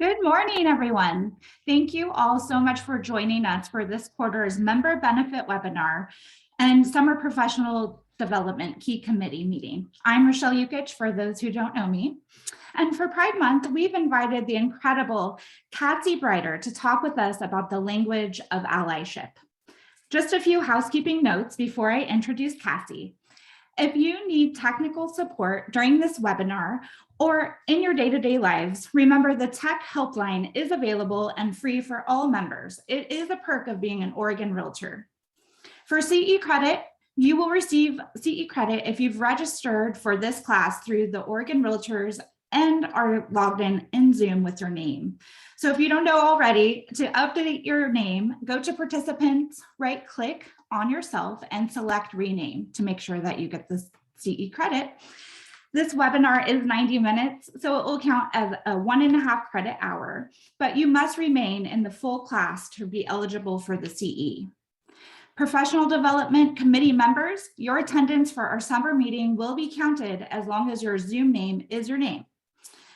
Good morning, everyone. Thank you all so much for joining us for this quarter's member benefit webinar and summer professional development key committee meeting. I'm Rochelle Yukich, for those who don't know me. And for Pride Month, we've invited the incredible Cassie Brighter to talk with us about the language of allyship. Just a few housekeeping notes before I introduce Cassie. If you need technical support during this webinar or in your day-to-day lives, remember the tech helpline is available and free for all members. It is a perk of being an Oregon Realtor. For CE credit, you will receive CE credit if you've registered for this class through the Oregon Realtors and are logged in Zoom with your name. So if you don't know already, to update your name, go to participants, right click on yourself and select rename to make sure that you get this CE credit. This webinar is 90 minutes, so it will count as a 1.5 credit hour, but you must remain in the full class to be eligible for the CE. Professional Development Committee members, your attendance for our summer meeting will be counted as long as your Zoom name is your name.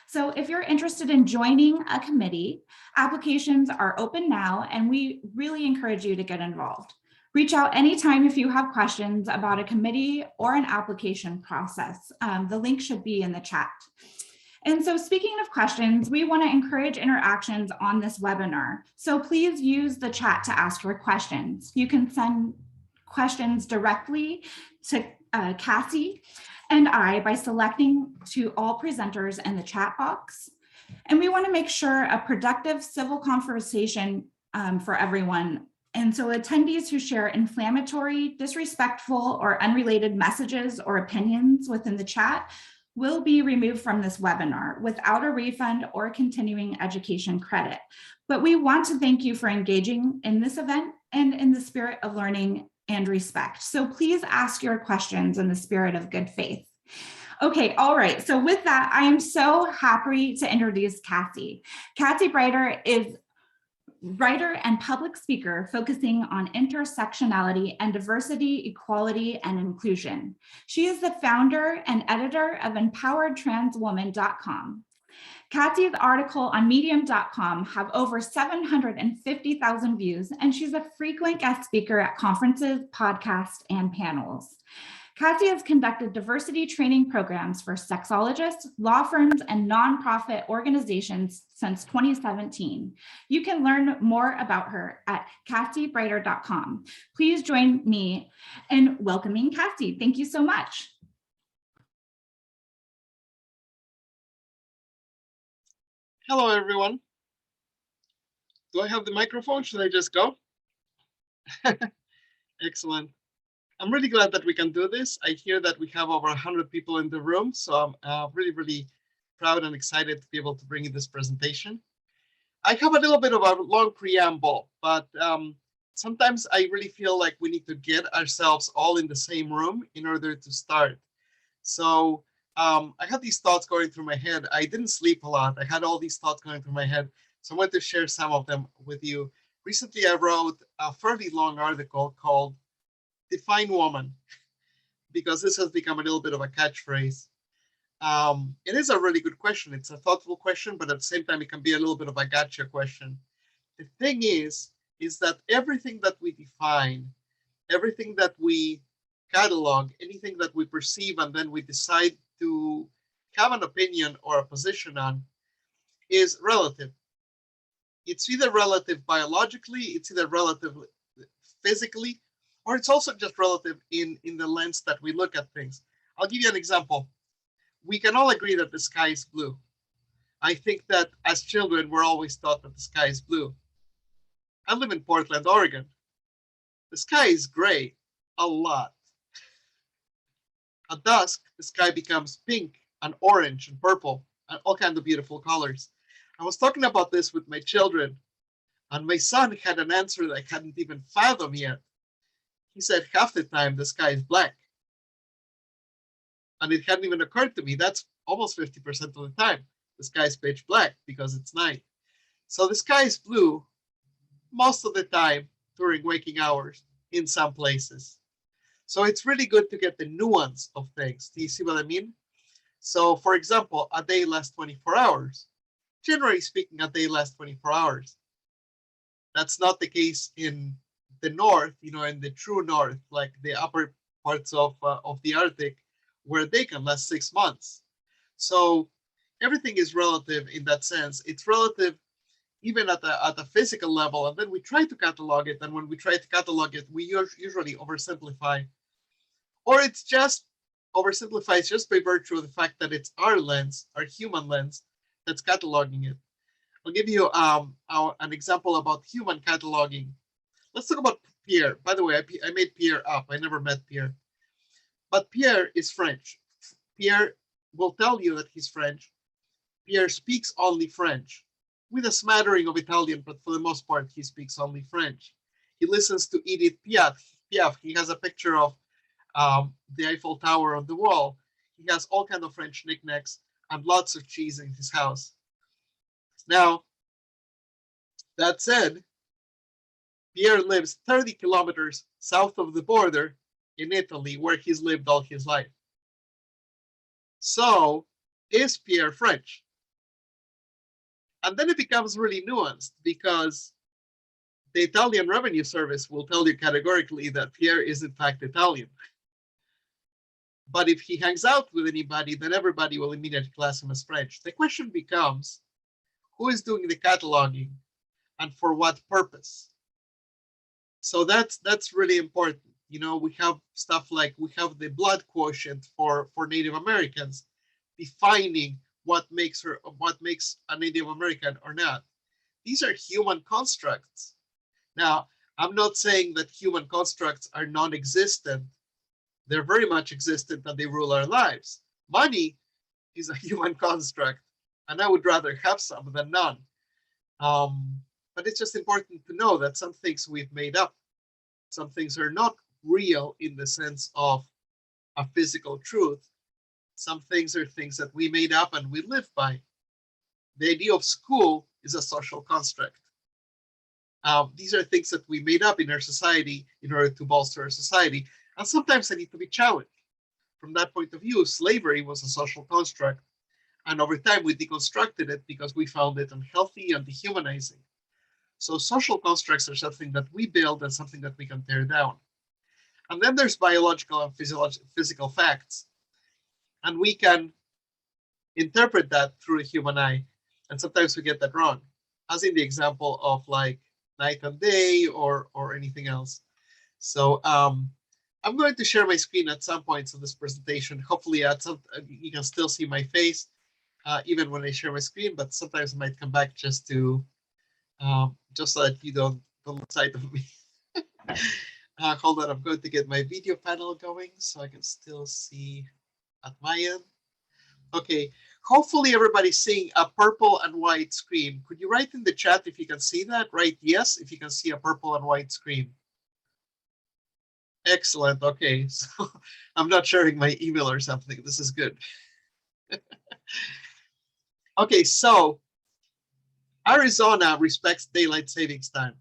So if you're interested in joining a committee, applications are open now, and we really encourage you to get involved. Reach out anytime if you have questions about a committee or an application process. The link should be in the chat. And so speaking of questions, we want to encourage interactions on this webinar. So please use the chat to ask your questions. You can send questions directly to Cassie and I by selecting to all presenters in the chat box. And we want to make sure a productive civil conversation for everyone. And so attendees who share inflammatory, disrespectful, or unrelated messages or opinions within the chat will be removed from this webinar without a refund or continuing education credit. But we want to thank you for engaging in this event and in the spirit of learning and respect. So please ask your questions in the spirit of good faith. Okay, all right. So with that, I am so happy to introduce Cassie. Cassie Brighter is writer and public speaker focusing on intersectionality and diversity, equality, and inclusion. She is the founder and editor of empoweredtranswoman.com. Cassie's article on medium.com have over 750,000 views, and she's a frequent guest speaker at conferences, podcasts, and panels. Cassie has conducted diversity training programs for sexologists, law firms, and nonprofit organizations since 2017. You can learn more about her at cassiebrighter.com. Please join me in welcoming Cassie. Thank you so much. Hello, everyone. Do I have the microphone? Should I just go? Excellent. I'm really glad that we can do this. I hear that we have over 100 people in the room, so I'm really, really proud and excited to be able to bring you this presentation. I have a little bit of a long preamble, but sometimes I really feel like we need to get ourselves all in the same room in order to start. So I had these thoughts going through my head. I didn't sleep a lot. I had all these thoughts going through my head, so I want to share some of them with you. Recently, I wrote a fairly long article called Define Woman, because this has become a little bit of a catchphrase. It is a really good question. It's a thoughtful question, but at the same time, it can be a little bit of a gotcha question. The thing is that everything that we define, everything that we catalog, anything that we perceive, and then we decide to have an opinion or a position on, is relative. It's either relative biologically, it's either relative physically, or it's also just relative in the lens that we look at things. I'll give you an example. We can all agree that the sky is blue. I think that as children, we're always taught that the sky is blue. I live in Portland, Oregon. The sky is gray a lot. At dusk, the sky becomes pink and orange and purple and all kinds of beautiful colors. I was talking about this with my children, and my son had an answer that I hadn't even fathomed yet. He said half the time the sky is black. And it hadn't even occurred to me. That's almost 50% of the time. The sky is pitch black because it's night. So the sky is blue most of the time during waking hours in some places. So it's really good to get the nuance of things. Do you see what I mean? So for example, a day lasts 24 hours. generally speaking, a day lasts 24 hours. That's not the case in the north, in the true north, like the upper parts of the Arctic, where they can last 6 months. So everything is relative in that sense. It's relative even at a physical level, and then we try to catalog it. And when we try to catalog it, we usually oversimplify, or it's just oversimplifies just by virtue of the fact that it's our lens, our human lens, that's cataloging it. I'll give you an example about human cataloging. Let's talk about Pierre. By the way, I made Pierre up. I never met Pierre. But Pierre is French. Pierre will tell you that he's French. Pierre speaks only French, with a smattering of Italian, but for the most part, he speaks only French. He listens to Edith Piaf. He has a picture of the Eiffel Tower on the wall. He has all kinds of French knickknacks and lots of cheese in his house. Now, that said, Pierre lives 30 kilometers south of the border in Italy, where he's lived all his life. So, is Pierre French? And then it becomes really nuanced, because the Italian Revenue Service will tell you categorically that Pierre is in fact Italian. But if he hangs out with anybody, then everybody will immediately class him as French. The question becomes, who is doing the cataloging and for what purpose? So that's really important. We have stuff like, we have the blood quotient for Native Americans, defining what makes a Native American or not. These are human constructs. Now, I'm not saying that human constructs are non-existent. They're very much existent, and they rule our lives. Money is a human construct, and I would rather have some than none. But it's just important to know that some things we've made up. Some things are not real in the sense of a physical truth. Some things are things that we made up and we live by. The idea of school is a social construct. These are things that we made up in our society in order to bolster our society, and sometimes they need to be challenged. From that point of view, slavery was a social construct, and over time we deconstructed it because we found it unhealthy and dehumanizing. So social constructs are something that we build and something that we can tear down. And then there's biological and physical facts, and we can interpret that through a human eye, and sometimes we get that wrong, as in the example of like night and day or anything else. So I'm going to share my screen at some points of this presentation. Hopefully you can still see my face even when I share my screen, but sometimes I might come back just so that you don't lose sight of me. Hold on, I'm going to get my video panel going so I can still see at my end. Okay, hopefully everybody's seeing a purple and white screen. Could you write in the chat if you can see that? Write yes if you can see a purple and white screen. Excellent. Okay, so I'm not sharing my email or something. This is good. Okay, so Arizona respects daylight savings time,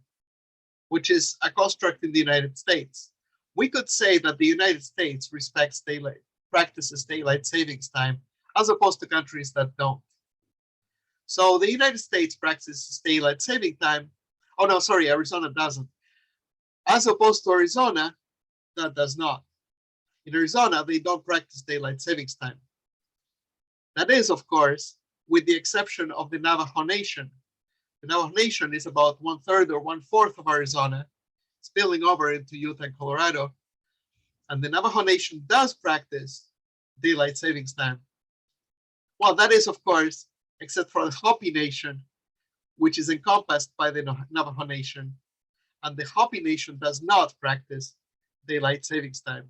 which is a construct in the United States. We could say that the United States practices daylight savings time, as opposed to countries that don't. So the United States practices daylight saving time. Oh no, sorry, Arizona doesn't. As opposed to Arizona, that does not. In Arizona, they don't practice daylight savings time. That is, of course, with the exception of the Navajo Nation. The Navajo Nation is about 1/3 or 1/4 of Arizona, spilling over into Utah and Colorado. And the Navajo Nation does practice daylight savings time. Well, that is, of course, except for the Hopi Nation, which is encompassed by the Navajo Nation. And the Hopi Nation does not practice daylight savings time.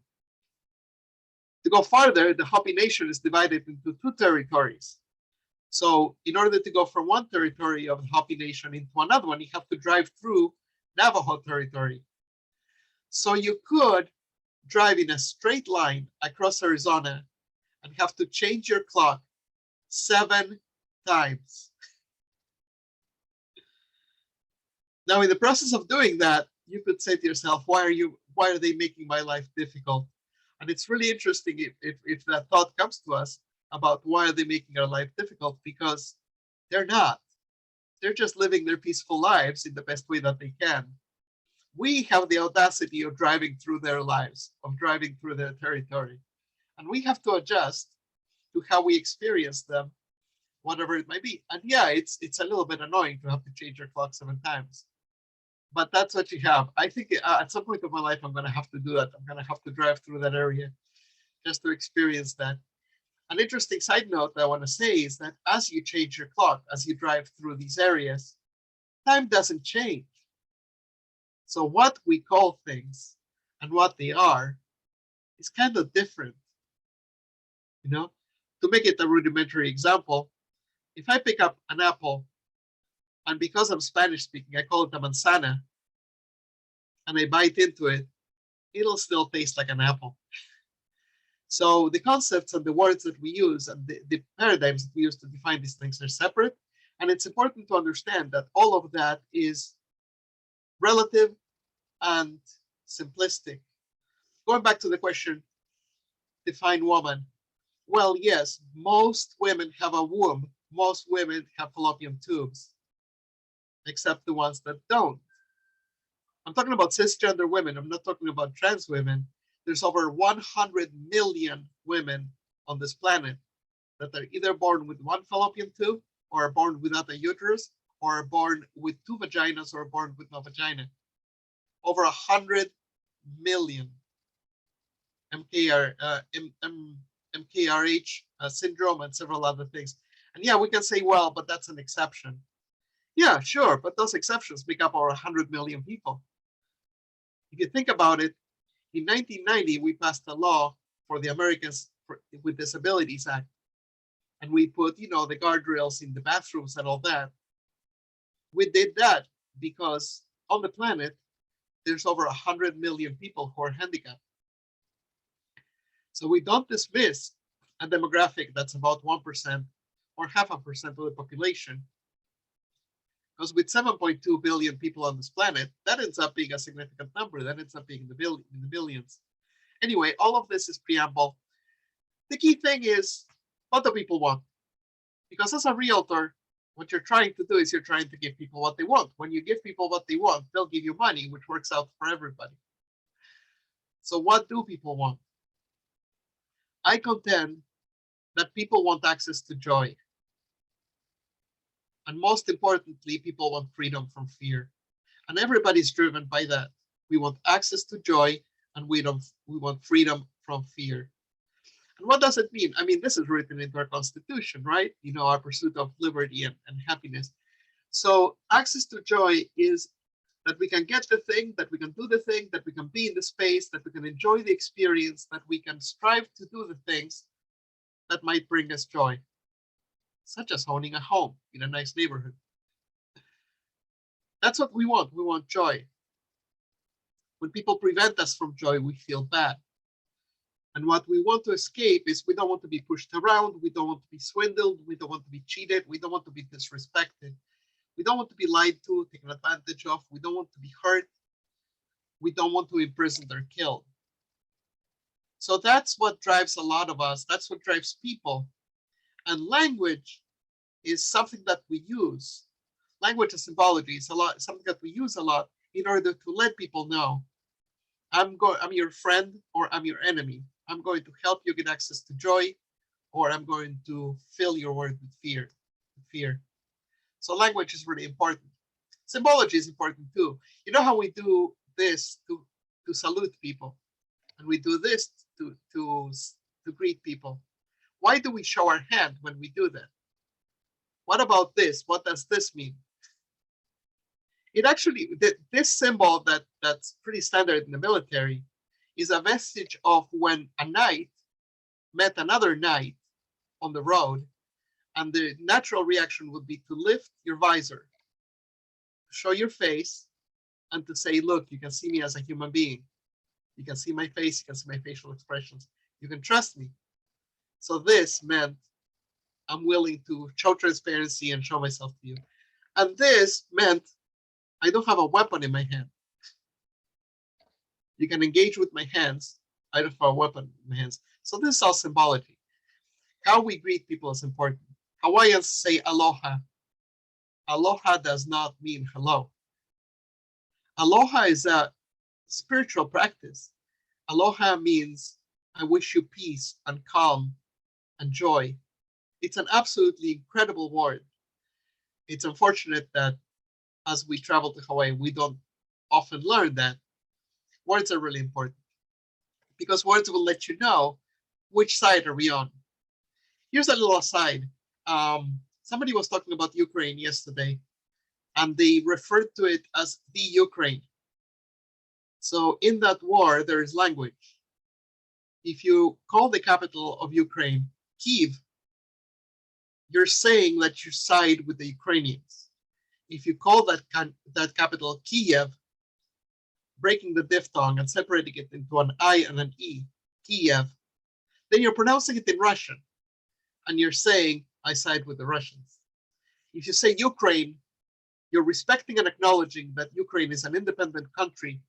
To go farther, the Hopi Nation is divided into 2 territories. So in order to go from one territory of the Hopi Nation into another one, you have to drive through Navajo territory. So you could drive in a straight line across Arizona and have to change your clock 7 times. Now, in the process of doing that, you could say to yourself, why are they making my life difficult? And it's really interesting if that thought comes to us about why are they making our life difficult, because they're not. They're just living their peaceful lives in the best way that they can. We have the audacity of driving through their lives, of driving through their territory. And we have to adjust to how we experience them, whatever it might be. And yeah, it's a little bit annoying to have to change your clock 7 times. But that's what you have. I think at some point of my life, I'm going to have to do that. I'm going to have to drive through that area just to experience that. An interesting side note that I want to say is that as you change your clock, as you drive through these areas, time doesn't change. So what we call things and what they are is kind of different. You know, to make it a rudimentary example, if I pick up an apple, and because I'm Spanish speaking, I call it a manzana, and I bite into it, it'll still taste like an apple. So the concepts and the words that we use and the paradigms that we use to define these things are separate. And it's important to understand that all of that is relative and simplistic. Going back to the question, define woman. Well, yes, most women have a womb. Most women have fallopian tubes, except the ones that don't. I'm talking about cisgender women. I'm not talking about trans women. There's over 100 million women on this planet that are either born with one fallopian tube, or are born without a uterus, or are born with 2 vaginas, or are born with no vagina. Over 100 million. MKRH syndrome and several other things. And yeah, we can say, well, but that's an exception. Yeah, sure, but those exceptions make up over 100 million people. If you think about it, in 1990, we passed a law for the Americans with Disabilities Act. And we put, the guardrails in the bathrooms and all that. We did that because on the planet, there's over 100 million people who are handicapped. So we don't dismiss a demographic that's about 1% or 0.5% of the population. Because with 7.2 billion people on this planet, that ends up being a significant number. That ends up being in the billions. Anyway, all of this is preamble. The key thing is, what do people want? Because as a realtor, what you're trying to do is you're trying to give people what they want. When you give people what they want, they'll give you money, which works out for everybody. So what do people want? I contend that people want access to joy. And most importantly, people want freedom from fear. And everybody's driven by that. We want access to joy, and we want freedom from fear. And what does it mean? I mean, this is written into our Constitution, right? Our pursuit of liberty and happiness. So access to joy is that we can get the thing, that we can do the thing, that we can be in the space, that we can enjoy the experience, that we can strive to do the things that might bring us joy, such as owning a home in a nice neighborhood. That's what we want. We want joy. When people prevent us from joy, we feel bad. And what we want to escape is we don't want to be pushed around. We don't want to be swindled. We don't want to be cheated. We don't want to be disrespected. We don't want to be lied to, taken advantage of. We don't want to be hurt. We don't want to be imprisoned or killed. So that's what drives a lot of us. That's what drives people. And language is something that we use. Language and symbology is something that we use a lot in order to let people know, I'm your friend or I'm your enemy. I'm going to help you get access to joy, or I'm going to fill your world with fear. So language is really important. Symbology is important too. You know how we do this to salute people, and we do this to greet people. Why do we show our hand when we do that? What about this? What does this mean? It actually, this symbol that's pretty standard in the military is a vestige of when a knight met another knight on the road, and the natural reaction would be to lift your visor, to show your face, and to say, look, you can see me as a human being. You can see my face, you can see my facial expressions. You can trust me. So this meant I'm willing to show transparency and show myself to you. And this meant I don't have a weapon in my hand. You can engage with my hands. I don't have a weapon in my hands. So this is all symbology. How we greet people is important. Hawaiians say aloha. aloha does not mean hello. Aloha is a spiritual practice. Aloha means I wish you peace and calm and joy. It's an absolutely incredible word. It's unfortunate that as we travel to Hawaii, we don't often learn that words are really important because words will let you know which side are we on. Here's a little aside. Somebody was talking about Ukraine yesterday, and they referred to it as the Ukraine. So in that war, there is language. If you call the capital of Ukraine Kyiv, you're saying that you side with the Ukrainians. If you call that capital Kiev, breaking the diphthong and separating it into an I and an E, Kiev, then you're pronouncing it in Russian, and you're saying, I side with the Russians. If you say Ukraine, you're respecting and acknowledging that Ukraine is an independent country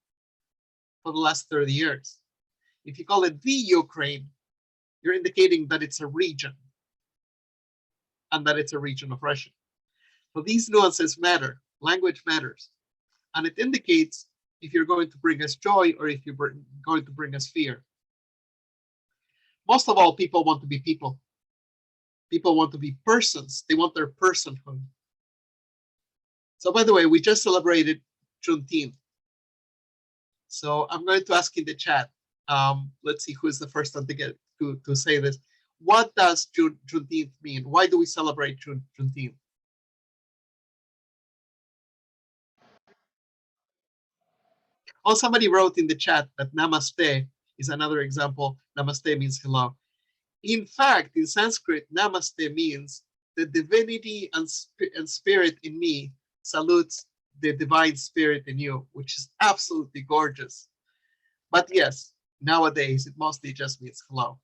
for the last 30 years. If you call it the Ukraine, you're indicating that it's a region and that it's a region of Russia. So these nuances matter. Language matters. And it indicates if you're going to bring us joy or if you're going to bring us fear. Most of all, people want to be people. People want to be persons. They want their personhood. So by the way, we just celebrated Juneteenth. So I'm going to ask in the chat. Let's see who is the first one to get to say this. What does Juneteenth mean? Why do we celebrate Juneteenth? Oh, somebody wrote in the chat that namaste is another example. Namaste means hello. In fact, in Sanskrit, namaste means the divinity and spirit in me salutes the divine spirit in you, which is absolutely gorgeous. But yes, nowadays it mostly just means hello.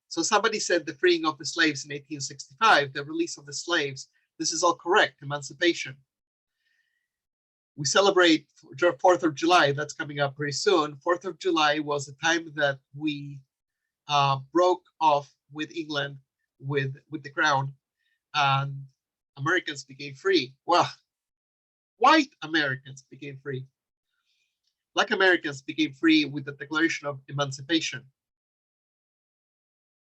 So somebody said the freeing of the slaves in 1865, the release of the slaves. This is all correct, emancipation. We celebrate 4th of July, that's coming up pretty soon. 4th of July was the time that we broke off with England, with the crown, and Americans became free. Well, white Americans became free. Black Americans became free with the Declaration of Emancipation.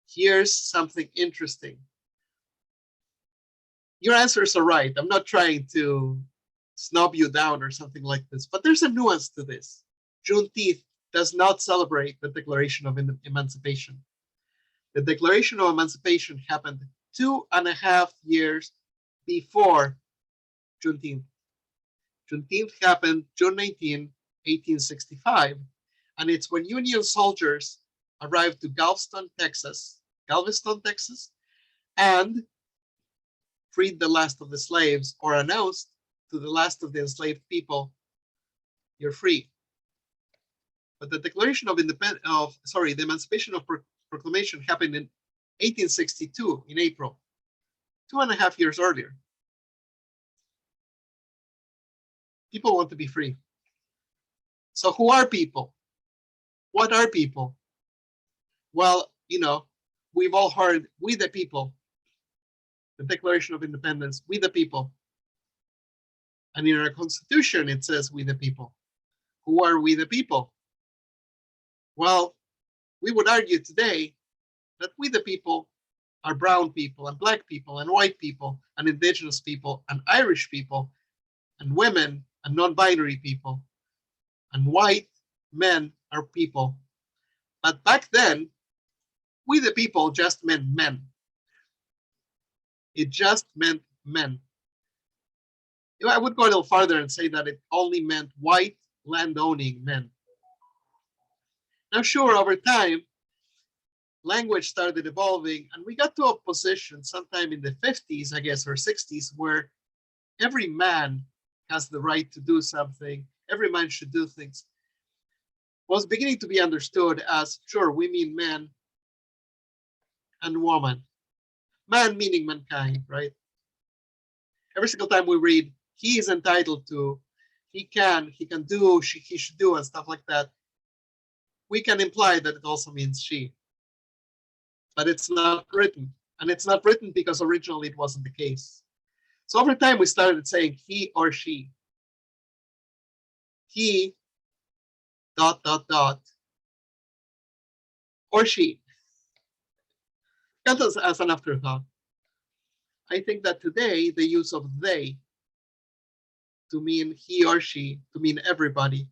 Here's something interesting. Your answers are right. I'm not trying to snob you down or something like this, but there's a nuance to this. Juneteenth does not celebrate the Declaration of Emancipation. The Declaration of Emancipation happened 2.5 years before Juneteenth. Juneteenth happened June 19, 1865, and it's when Union soldiers arrived to Galveston, Texas, and freed the last of the slaves, or announced to the last of the enslaved people, you're free. But the Declaration of the Emancipation of Proclamation happened in 1862 in April, 2.5 years earlier. People want to be free. So who are people? What are people? Well, we've all heard we the people, the Declaration of Independence, we the people. And in our Constitution, it says we the people. Who are we the people? Well, we would argue today that we the people are brown people and black people and white people and indigenous people and Irish people and women and non-binary people. And white men are people. But back then, we the people just meant men. It just meant men. I would go a little farther and say that it only meant white landowning men. Now, sure, over time, language started evolving, and we got to a position sometime in the 50s, I guess, or 60s, where every man has the right to do something. Every man should do things. Was beginning to be understood as, sure, we mean man and woman. Man meaning mankind, right? Every single time we read, he is entitled to, he can do, he should do, and stuff like that, we can imply that it also means she. But it's not written. And it's not written because originally it wasn't the case. So over time, we started saying he or she. He, ... or she. That was as an afterthought. I think that today, the use of they to mean he or she, to mean everybody,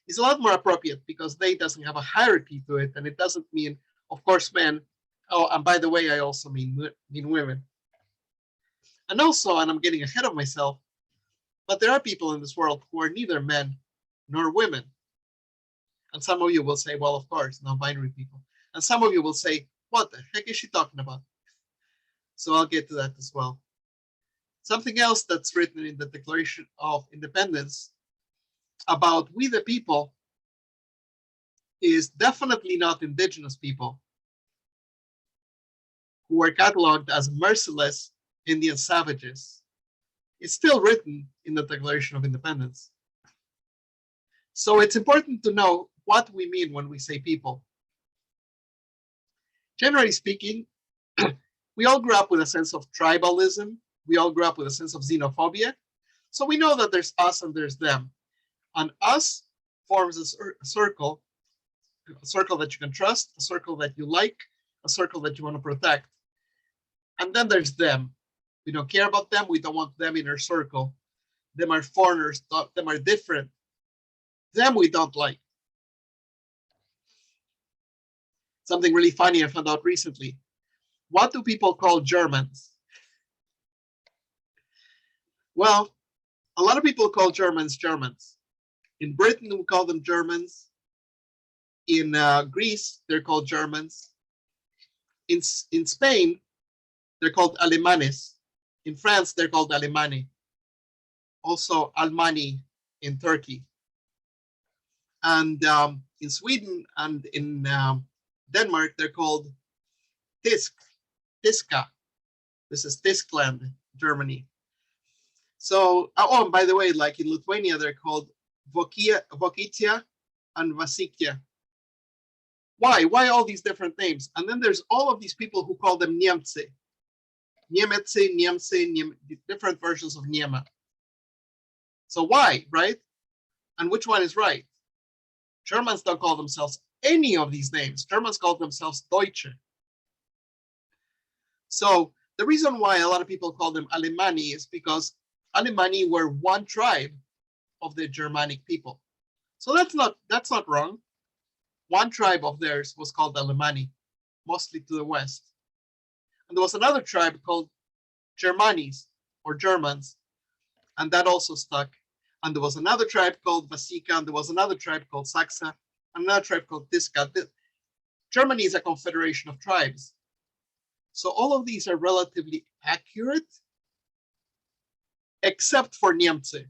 is a lot more appropriate because they doesn't have a hierarchy to it, and it doesn't mean, of course, men. Oh, and by the way, I also mean women. And also, and I'm getting ahead of myself, but there are people in this world who are neither men nor women. And some of you will say, well, of course, non-binary people. And some of you will say, what the heck is she talking about? So I'll get to that as well. Something else that's written in the Declaration of Independence about we the people is definitely not indigenous people who were cataloged as merciless Indian savages. It's still written in the Declaration of Independence. So it's important to know what we mean when we say people. Generally speaking, we all grew up with a sense of tribalism. We all grew up with a sense of xenophobia. So we know that there's us and there's them. And us forms a circle that you can trust, a circle that you like, a circle that you want to protect. And then there's them. We don't care about them. We don't want them in our circle. Them are foreigners. Them are different. Them we don't like. Something really funny I found out recently. What do people call Germans? Well, a lot of people call Germans Germans. In Britain, we call them Germans. In Greece, they're called Germans. In Spain, they're called Alemanes. In France, they're called Alemani. Also, Almani in Turkey. And in Sweden and in Denmark, they're called Tiska. This is Tiskland, Germany. So, oh, and by the way, like in Lithuania, they're called Vokitia and Vasikia. Why? Why all these different names? And then there's all of these people who call them Niemcy. Niemcy, different versions of Niema. So why, right? And which one is right? Germans don't call themselves any of these names. Germans call themselves Deutsche. So the reason why a lot of people call them Alemani is because Alemani were one tribe of the Germanic people. So that's not wrong. One tribe of theirs was called Alemani, mostly to the west. And there was another tribe called Germanis or Germans, and that also stuck. And there was another tribe called Vasika, and there was another tribe called Saksa, and another tribe called Tiska. Germany is a confederation of tribes. So all of these are relatively accurate, except for Niemcy.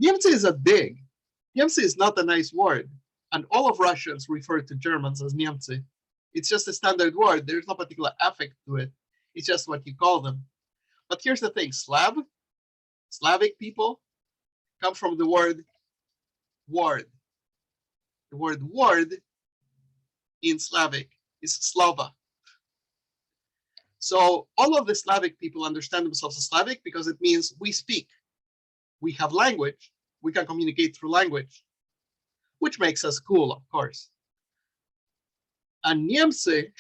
Niemcy is a dig. Niemcy is not a nice word. And all of Russians refer to Germans as Niemcy. It's just a standard word. There's no particular affect to it. It's just what you call them. But here's the thing, Slavic people come from the word ward. The word ward in Slavic is Slava. So all of the Slavic people understand themselves as Slavic because it means we speak. We have language. We can communicate through language, which makes us cool, of course. And Niemcy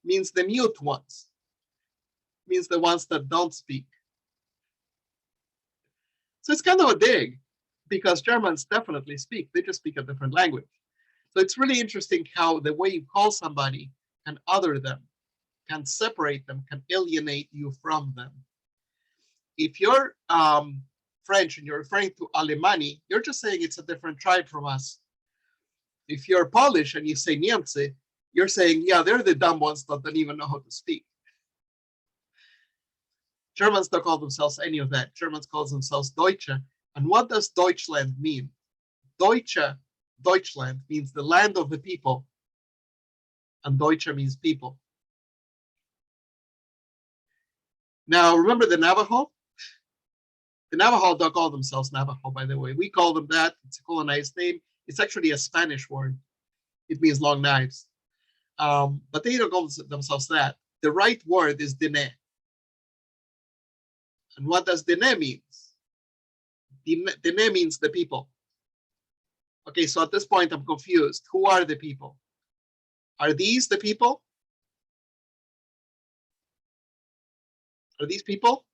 means the mute ones, means the ones that don't speak. So it's kind of a dig because Germans definitely speak. They just speak a different language. So it's really interesting how the way you call somebody can other them, can separate them, can alienate you from them. If you're French and you're referring to Alemani, you're just saying it's a different tribe from us. If you're Polish and you say Niemcy, you're saying, yeah, they're the dumb ones that don't even know how to speak. Germans don't call themselves any of that. Germans call themselves Deutsche. And what does Deutschland mean? Deutschland means the land of the people. And Deutsche means people. Now, remember the Navajo? The Navajo don't call themselves Navajo, by the way. We call them that. It's a colonized name. It's actually a Spanish word. It means long knives. But they don't call themselves that. The right word is Dene. And what does dene means? Dene means the people. Okay, so at this point I'm confused. Who are the people? Are these the people? Are these people?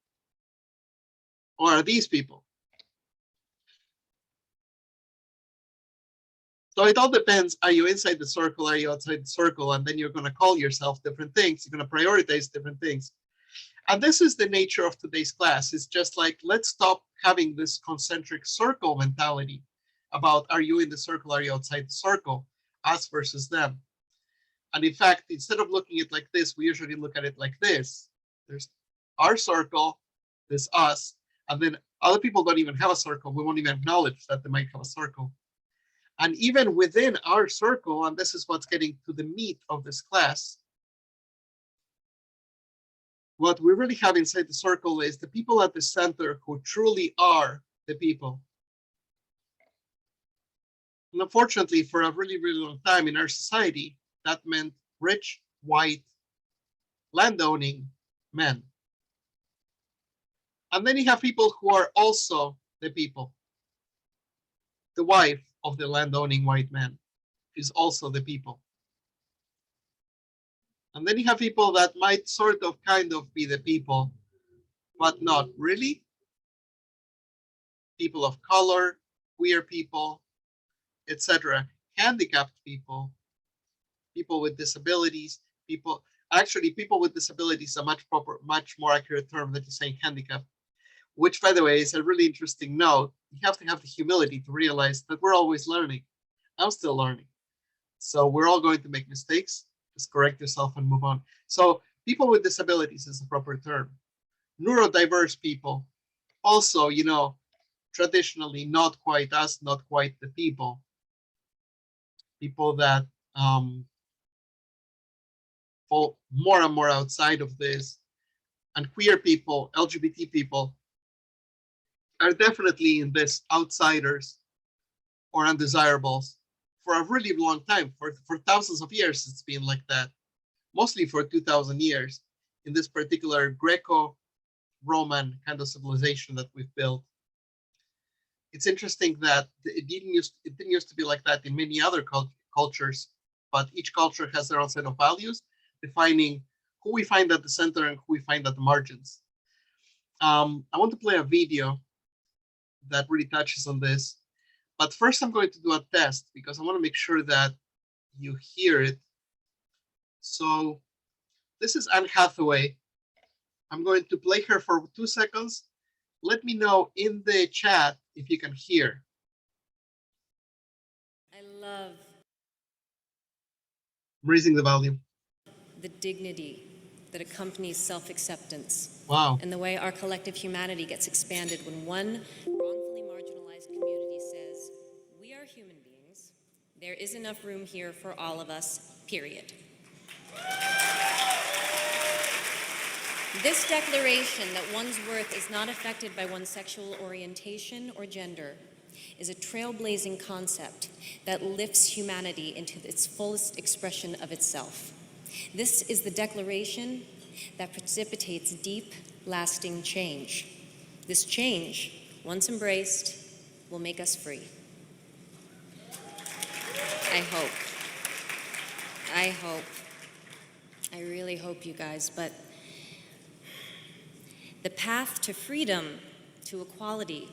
Or are these people? So it all depends. Are you inside the circle? Are you outside the circle? And then you're going to call yourself different things. You're going to prioritize different things. And this is the nature of today's class. It's just like, let's stop having this concentric circle mentality about, are you in the circle? Are you outside the circle? Us versus them. And in fact, instead of looking at it like this, we usually look at it like this. There's our circle, there's us, and then other people don't even have a circle. We won't even acknowledge that they might have a circle. And even within our circle, and this is what's getting to the meat of this class, what we really have inside the circle is the people at the center who truly are the people. And unfortunately, for a really, really long time in our society, that meant rich, white, landowning men. And then you have people who are also the people. The wife of the landowning white man is also the people. And then you have people that might sort of kind of be the people, but not really. People of color, queer people, etc. Handicapped people, people with disabilities, people with disabilities is a much more accurate term than just saying handicap, which, by the way, is a really interesting note. You have to have the humility to realize that we're always learning. I'm still learning. So we're all going to make mistakes. Just correct yourself and move on. So people with disabilities is the proper term. Neurodiverse people, also, traditionally not quite us, not quite the people. People that fall more and more outside of this. And queer people, LGBT people, are definitely in this outsiders or undesirables for a really long time. For thousands of years, it's been like that. Mostly for 2,000 years in this particular Greco-Roman kind of civilization that we've built. It's interesting that it didn't used to be like that in many other cultures, but each culture has their own set of values, defining who we find at the center and who we find at the margins. I want to play a video that really touches on this. But first, I'm going to do a test because I want to make sure that you hear it. So this is Anne Hathaway. I'm going to play her for 2 seconds. Let me know in the chat if you can hear. I love I'm raising the volume. the dignity that accompanies self-acceptance. Wow. And the way our collective humanity gets expanded when one wrongfully marginalized community says, we are human beings, there is enough room here for all of us, period. This declaration that one's worth is not affected by one's sexual orientation or gender is a trailblazing concept that lifts humanity into its fullest expression of itself. This is the declaration that precipitates deep, lasting change. This change, once embraced, will make us free. I hope. I really hope, you guys, but the path to freedom, to equality,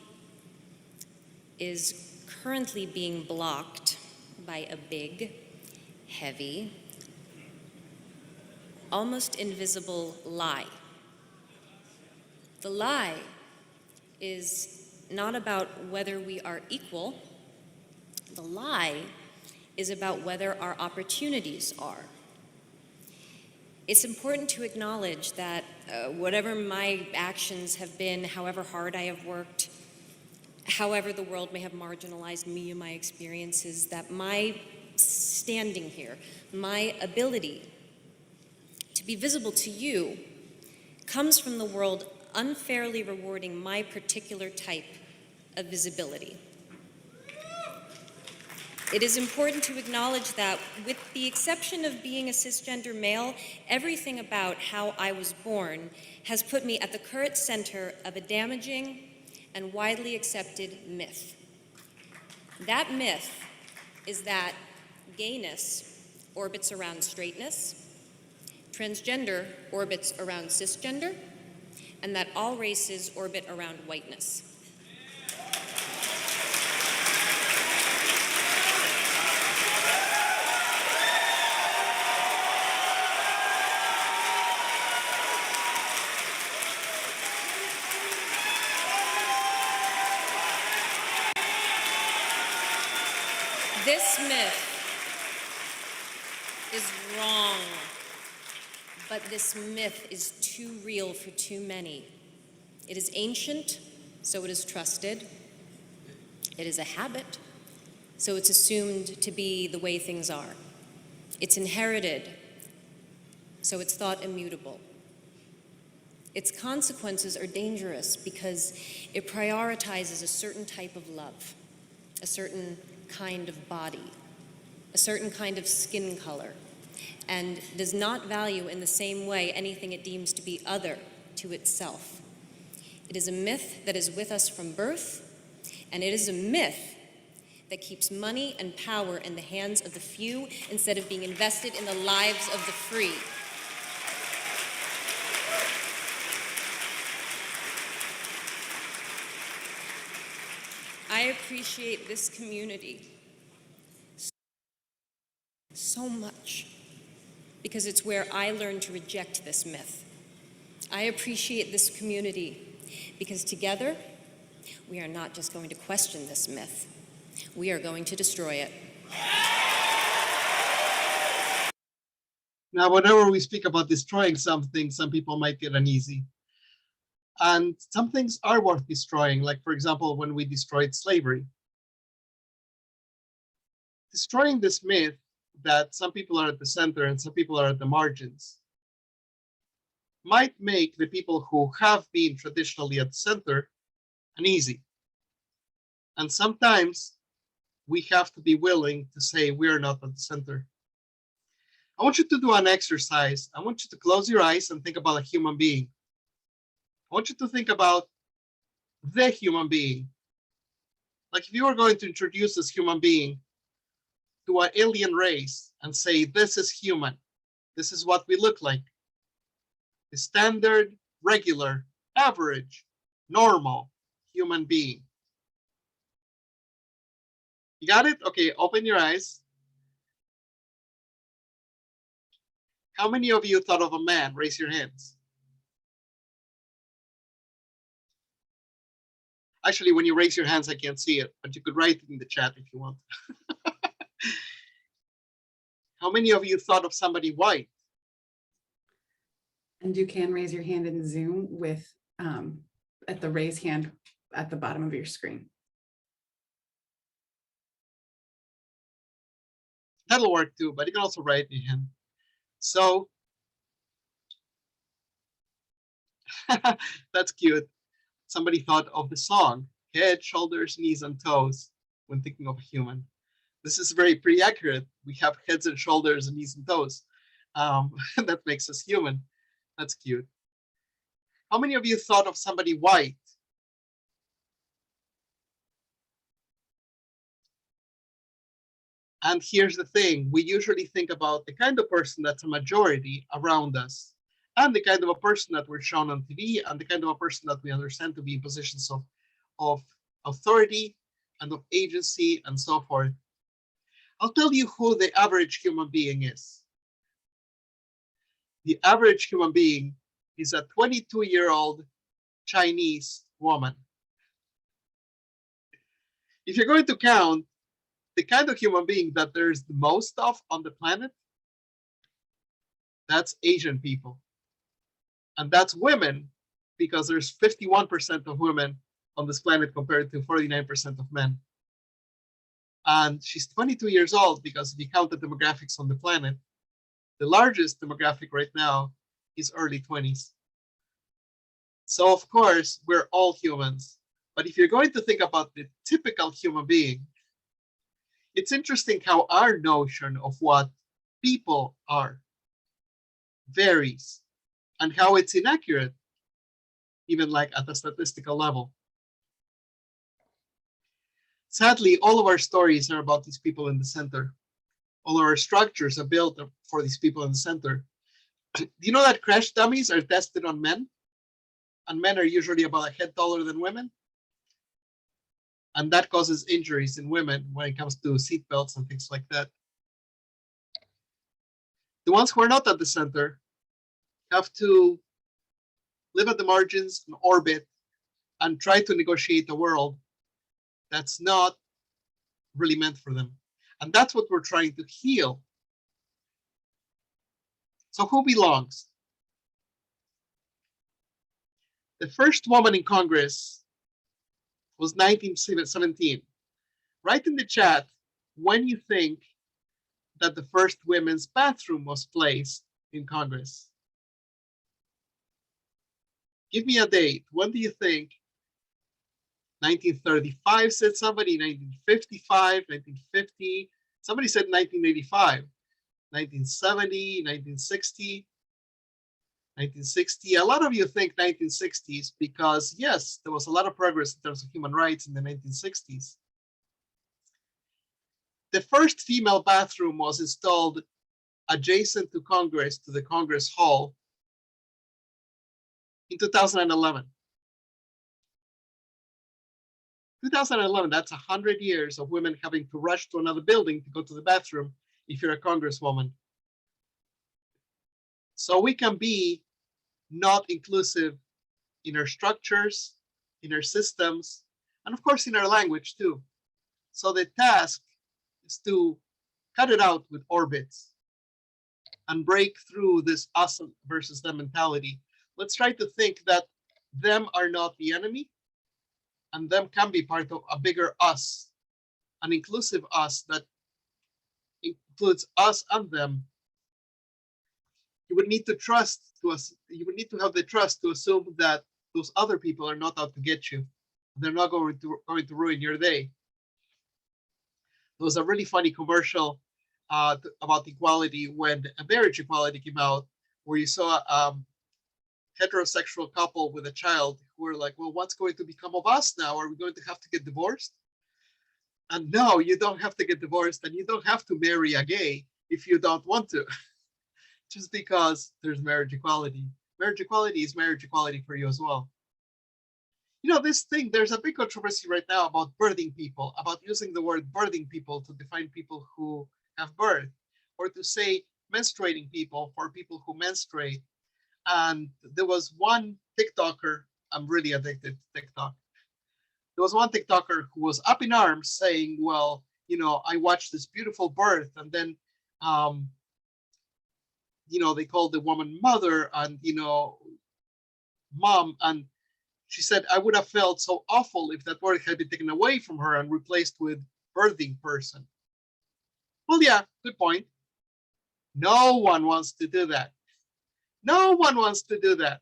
is currently being blocked by a big, heavy, almost invisible lie. The lie is not about whether we are equal. The lie is about whether our opportunities are. It's important to acknowledge that whatever my actions have been, however hard I have worked, however the world may have marginalized me and my experiences, that my standing here, my ability to be visible to you, comes from the world unfairly rewarding my particular type of visibility. It is important to acknowledge that, with the exception of being a cisgender male, everything about how I was born has put me at the current center of a damaging and widely accepted myth. That myth is that gayness orbits around straightness, transgender orbits around cisgender, and that all races orbit around whiteness. This myth is wrong, but this myth is too real for too many. It is ancient, so it is trusted. It is a habit, so it's assumed to be the way things are. It's inherited, so it's thought immutable. Its consequences are dangerous because it prioritizes a certain type of love, a certain kind of body, a certain kind of skin color, and does not value in the same way anything it deems to be other to itself. It is a myth that is with us from birth, and it is a myth that keeps money and power in the hands of the few instead of being invested in the lives of the free. I appreciate this community so much because it's where I learned to reject this myth. I appreciate this community because together we are not just going to question this myth, we are going to destroy it. Now, whenever we speak about destroying something, some people might get uneasy. And some things are worth destroying, like, for example, when we destroyed slavery. Destroying this myth that some people are at the center and some people are at the margins might make the people who have been traditionally at the center uneasy. And sometimes we have to be willing to say we're not at the center. I want you to do an exercise. I want you to close your eyes and think about a human being. I want you to think about the human being. Like if you were going to introduce this human being to an alien race and say, this is human, this is what we look like. The standard, regular, average, normal human being. You got it? Okay, open your eyes. How many of you thought of a man? Raise your hands. Actually, when you raise your hands, I can't see it, but you could write it in the chat if you want. How many of you thought of somebody white? And you can raise your hand in Zoom with at the raise hand at the bottom of your screen. That'll work too, but you can also write in your hand. So that's cute. Somebody thought of the song, head, shoulders, knees, and toes when thinking of a human. This is pretty accurate. We have heads and shoulders and knees and toes. That makes us human. That's cute. How many of you thought of somebody white? And here's the thing, we usually think about the kind of person that's a majority around us, and the kind of a person that we're shown on TV, and the kind of a person that we understand to be in positions of authority and of agency and so forth. I'll tell you who the average human being is. The average human being is a 22-year-old Chinese woman. If you're going to count the kind of human being that there's the most of on the planet, that's Asian people. And that's women, because there's 51% of women on this planet compared to 49% of men. And she's 22 years old because if you count the demographics on the planet, the largest demographic right now is early 20s. So of course, we're all humans. But if you're going to think about the typical human being, It's interesting how our notion of what people are varies and how it's inaccurate, even like at the statistical level. Sadly, all of our stories are about these people in the center. All of our structures are built for these people in the center. Do you know that crash dummies are tested on men? And men are usually about a head taller than women. And that causes injuries in women when it comes to seatbelts and things like that. The ones who are not at the center have to live at the margins and orbit and try to negotiate a world that's not really meant for them. And that's what we're trying to heal. So who belongs? The first woman in Congress was 1917. Write in the chat when you think that the first women's bathroom was placed in Congress. Give me a date. When do you think? 1935 said somebody, 1955, 1950. Somebody said 1985, 1970, 1960. 1960. A lot of you think 1960s because, yes, there was a lot of progress in terms of human rights in the 1960s. The first female bathroom was installed adjacent to Congress, to the Congress Hall, in 2011. 2011, that's 100 years of women having to rush to another building to go to the bathroom if you're a congresswoman. So we can be not inclusive in our structures, in our systems, and of course in our language too. So the task is to cut it out with orbits and break through this us versus them mentality. Let's try to think that them are not the enemy, and them can be part of a bigger us, an inclusive us that includes us and them. You would need to trust to us. You would need to have the trust to assume that those other people are not out to get you. They're not going to ruin your day. There was a really funny commercial about equality when marriage equality came out, where you saw a heterosexual couple with a child who were like, well, what's going to become of us now? Are we going to have to get divorced? And no, you don't have to get divorced, and you don't have to marry a gay if you don't want to. Just because there's marriage equality. Marriage equality is marriage equality for you as well. You know, this thing, there's a big controversy right now about birthing people, about using the word birthing people to define people who have birth, or to say menstruating people for people who menstruate. And there was one TikToker, I'm really addicted to TikTok. There was one TikToker who was up in arms saying, well, you know, I watched this beautiful birth, and then you know, they called the woman mother and, you know, mom. And she said, I would have felt so awful if that word had been taken away from her and replaced with birthing person. Well, yeah, good point. No one wants to do that. No one wants to do that.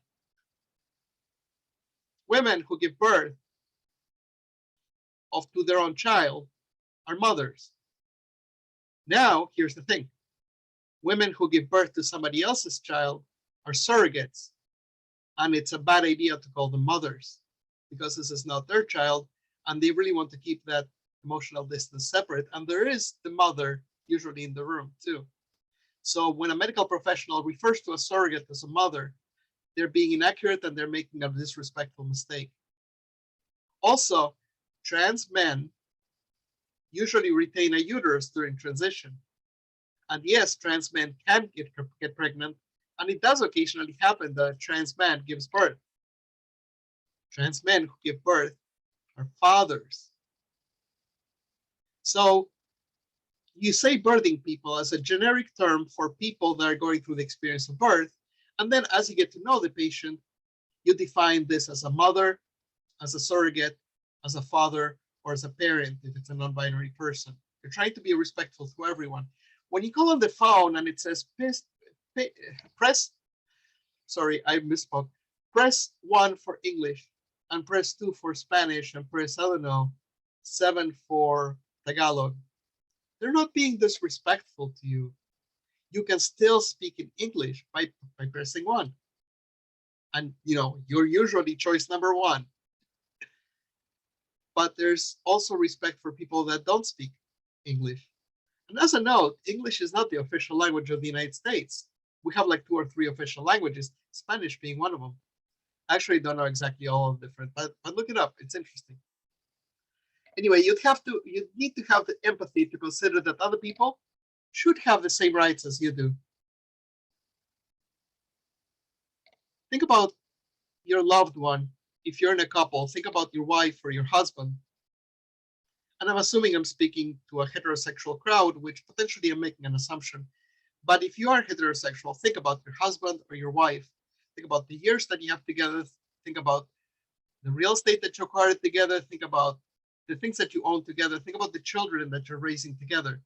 Women who give birth to their own child are mothers. Now, here's the thing. Women who give birth to somebody else's child are surrogates. And it's a bad idea to call them mothers because this is not their child, and they really want to keep that emotional distance separate. And there is the mother usually in the room too. So when a medical professional refers to a surrogate as a mother, they're being inaccurate and they're making a disrespectful mistake. Also, trans men usually retain a uterus during transition. And yes, trans men can get pregnant, and it does occasionally happen that a trans man gives birth. Trans men who give birth are fathers. So you say birthing people as a generic term for people that are going through the experience of birth. And then as you get to know the patient, you define this as a mother, as a surrogate, as a father, or as a parent if it's a non-binary person. You're trying to be respectful to everyone. When you call on the phone and it says press 1 for English and press 2 for Spanish and press, I don't know, 7 for Tagalog. they're not being disrespectful to you. You can still speak in English by pressing 1. And you're usually choice number 1. But there's also respect for people that don't speak English. And as a note, English is not the official language of the United States. We have like 2 or 3 official languages, Spanish being one of them. Actually, don't know exactly all of different, but look it up. It's interesting. Anyway, you need to have the empathy to consider that other people should have the same rights as you do. Think about your loved one. If you're in a couple, think about your wife or your husband. And I'm assuming I'm speaking to a heterosexual crowd, which potentially I'm making an assumption. But if you are heterosexual, think about your husband or your wife. Think about the years that you have together. Think about the real estate that you acquired together. Think about the things that you own together. Think about the children that you're raising together.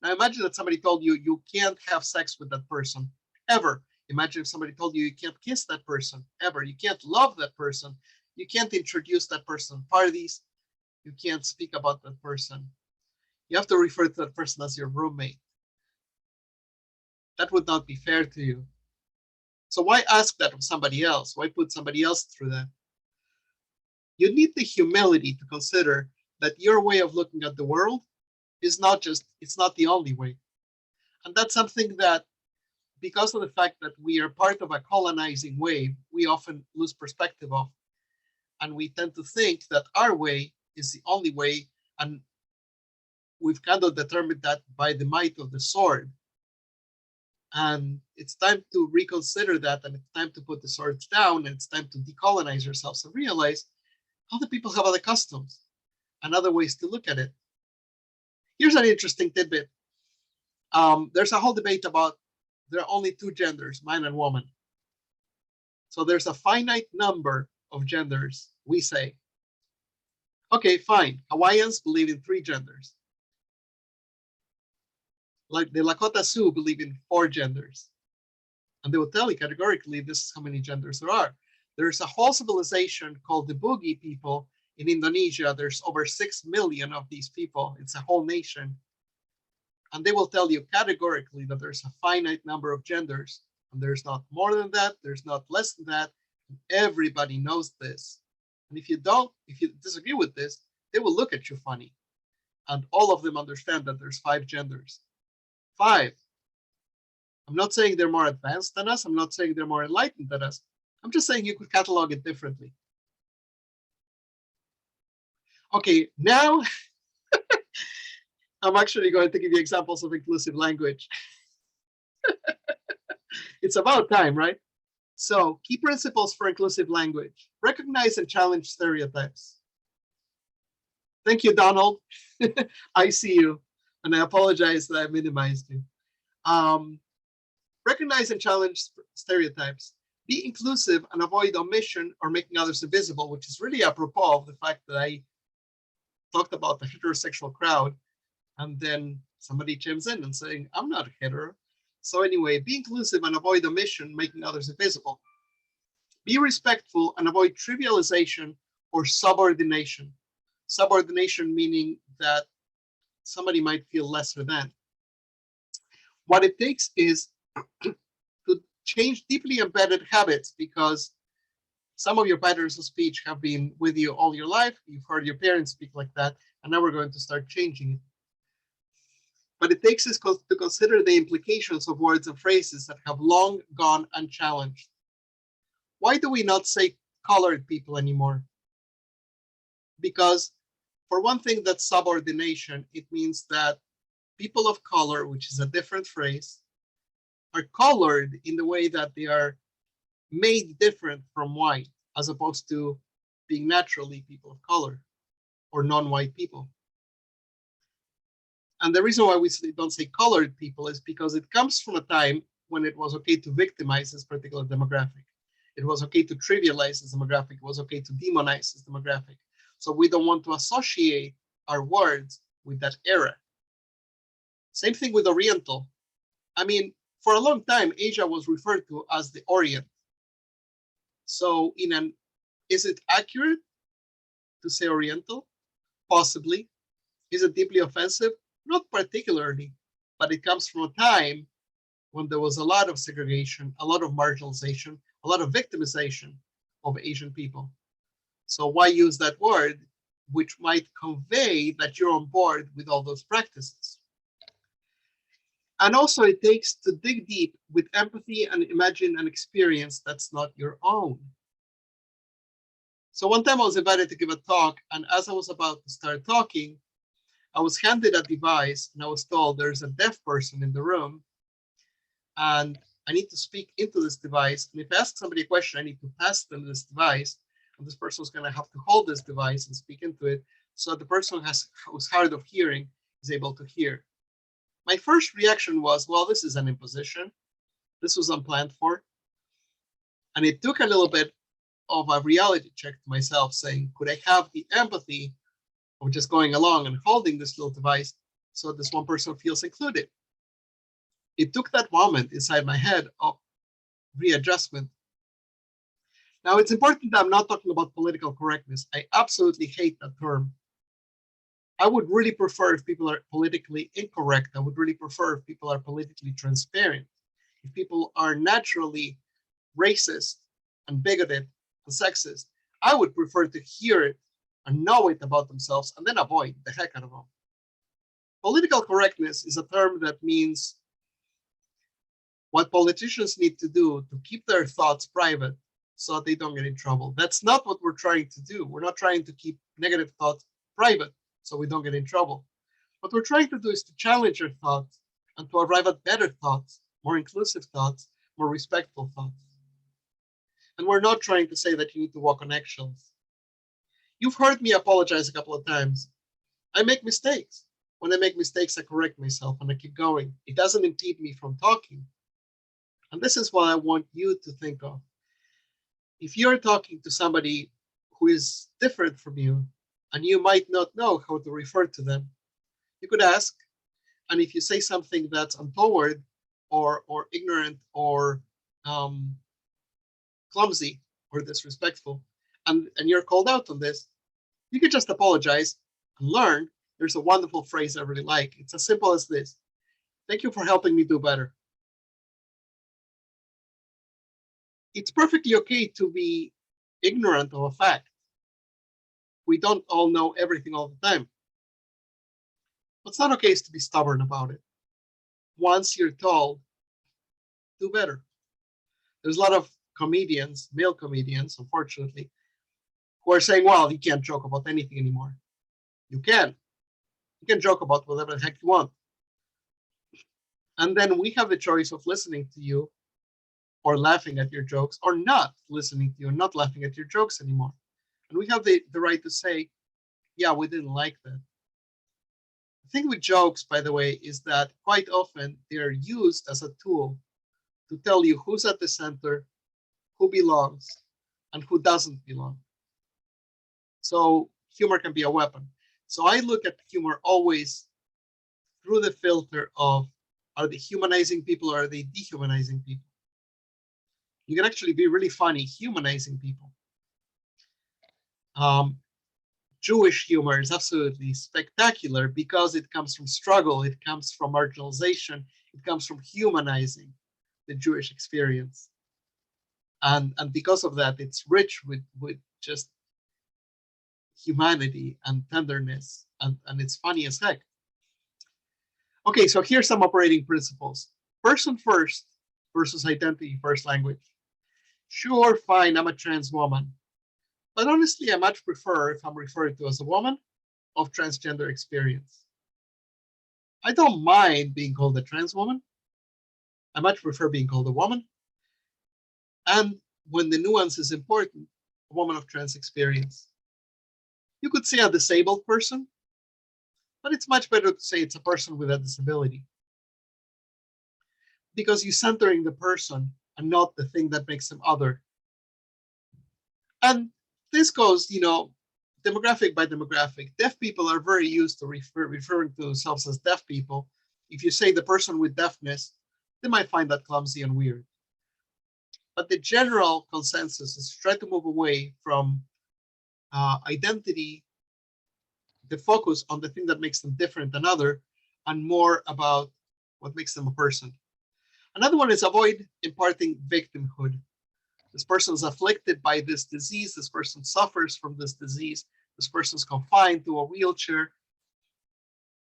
Now imagine that somebody told you you can't have sex with that person ever. Imagine if somebody told you you can't kiss that person ever. You can't love that person. You can't introduce that person to parties. You can't speak about that person. You have to refer to that person as your roommate. That would not be fair to you. So why ask that of somebody else? Why put somebody else through that? You need the humility to consider that your way of looking at the world is it's not the only way. And that's something that, because of the fact that we are part of a colonizing wave, we often lose perspective of. And we tend to think that our way is the only way. And we've kind of determined that by the might of the sword. And it's time to reconsider that, and it's time to put the swords down, and it's time to decolonize yourselves and realize other people have other customs and other ways to look at it. Here's an interesting tidbit. There's a whole debate about there are only 2 genders, man and woman. So there's a finite number of genders, we say. Okay, fine. Hawaiians believe in 3 genders. Like the Lakota Sioux believe in 4 genders. And they will tell you categorically, this is how many genders there are. There's a whole civilization called the Bugis people in Indonesia. There's over 6 million of these people. It's a whole nation. And they will tell you categorically that there's a finite number of genders. And there's not more than that. There's not less than that. And everybody knows this. And if you disagree with this, they will look at you funny. And all of them understand that there's 5 genders. 5. I'm not saying they're more advanced than us. I'm not saying they're more enlightened than us. I'm just saying you could catalog it differently. Okay, now I'm actually going to give you examples of inclusive language. It's about time, right? So, key principles for inclusive language. Recognize and challenge stereotypes. Thank you, Donald. I see you. And I apologize that I minimized you. Recognize and challenge stereotypes. Be inclusive and avoid omission or making others invisible, which is really apropos of the fact that I talked about the heterosexual crowd, and then somebody chimes in and saying, I'm not hetero. So anyway, be inclusive and avoid omission, making others invisible. Be respectful and avoid trivialization or subordination. Subordination meaning that somebody might feel lesser than. What it takes is to change deeply embedded habits, because some of your patterns of speech have been with you all your life. You've heard your parents speak like that, and now we're going to start changing it. But it takes us to consider the implications of words and phrases that have long gone unchallenged. Why do we not say colored people anymore? Because for one thing, that's subordination. It means that people of color, which is a different phrase, are colored in the way that they are made different from white, as opposed to being naturally people of color or non-white people. And the reason why we don't say colored people is because it comes from a time when it was okay to victimize this particular demographic. It was okay to trivialize this demographic. It was okay to demonize this demographic. So we don't want to associate our words with that era. Same thing with Oriental. I mean, for a long time, Asia was referred to as the Orient. So is it accurate to say Oriental? Possibly. Is it deeply offensive? Not particularly, but it comes from a time when there was a lot of segregation, a lot of marginalization, a lot of victimization of Asian people. So why use that word, which might convey that you're on board with all those practices? And also it takes to dig deep with empathy and imagine an experience that's not your own. So one time I was invited to give a talk, and as I was about to start talking, I was handed a device and I was told there's a deaf person in the room and I need to speak into this device. And if I ask somebody a question, I need to pass them this device. And this person is going to have to hold this device and speak into it so the person who's hard of hearing is able to hear. My first reaction was, well, this is an imposition. This was unplanned for. And it took a little bit of a reality check to myself saying, could I have the empathy of just going along and holding this little device so this one person feels included? It took that moment inside my head of readjustment. Now, it's important that I'm not talking about political correctness. I absolutely hate that term. I would really prefer if people are politically incorrect. I would really prefer if people are politically transparent. If people are naturally racist and bigoted and sexist, I would prefer to hear it and know it about themselves and then avoid the heck out of them. Political correctness is a term that means what politicians need to do to keep their thoughts private so that they don't get in trouble. That's not what we're trying to do. We're not trying to keep negative thoughts private so we don't get in trouble. What we're trying to do is to challenge our thoughts and to arrive at better thoughts, more inclusive thoughts, more respectful thoughts. And we're not trying to say that you need to walk on eggshells. You've heard me apologize a couple of times. I make mistakes. When I make mistakes, I correct myself and I keep going. It doesn't impede me from talking. And this is what I want you to think of. If you're talking to somebody who is different from you, and you might not know how to refer to them, you could ask. And if you say something that's untoward or ignorant or clumsy or disrespectful, and you're called out on this, you could just apologize and learn. There's a wonderful phrase I really like. It's as simple as this. Thank you for helping me do better. It's perfectly okay to be ignorant of a fact. We don't all know everything all the time. What's not okay is to be stubborn about it. Once you're told, do better. There's a lot of comedians, male comedians, unfortunately, who are saying, well, you can't joke about anything anymore. You can. You can joke about whatever the heck you want. And then we have the choice of listening to you or laughing at your jokes or not listening to you and not laughing at your jokes anymore. And we have the right to say, yeah, we didn't like that. The thing with jokes, by the way, is that quite often they are used as a tool to tell you who's at the center, who belongs, and who doesn't belong. So humor can be a weapon. So I look at humor always through the filter of, are they humanizing people or are they dehumanizing people? You can actually be really funny humanizing people. Jewish humor is absolutely spectacular because it comes from struggle, it comes from marginalization, it comes from humanizing the Jewish experience. And because of that, it's rich with just humanity and tenderness, and it's funny as heck. Okay, so here's some operating principles. Person first versus identity first language. Sure, fine, I'm a trans woman. But honestly, I much prefer if I'm referred to as a woman of transgender experience. I don't mind being called a trans woman. I much prefer being called a woman. And when the nuance is important, a woman of trans experience. You could say a disabled person, but it's much better to say it's a person with a disability. Because you're centering the person and not the thing that makes them other. And this goes, demographic by demographic. Deaf people are very used to referring to themselves as deaf people. If you say the person with deafness, they might find that clumsy and weird. But the general consensus is try to move away from identity, the focus on the thing that makes them different than other, and more about what makes them a person. Another one is avoid imparting victimhood. This person is afflicted by this disease. This person suffers from this disease. This person is confined to a wheelchair.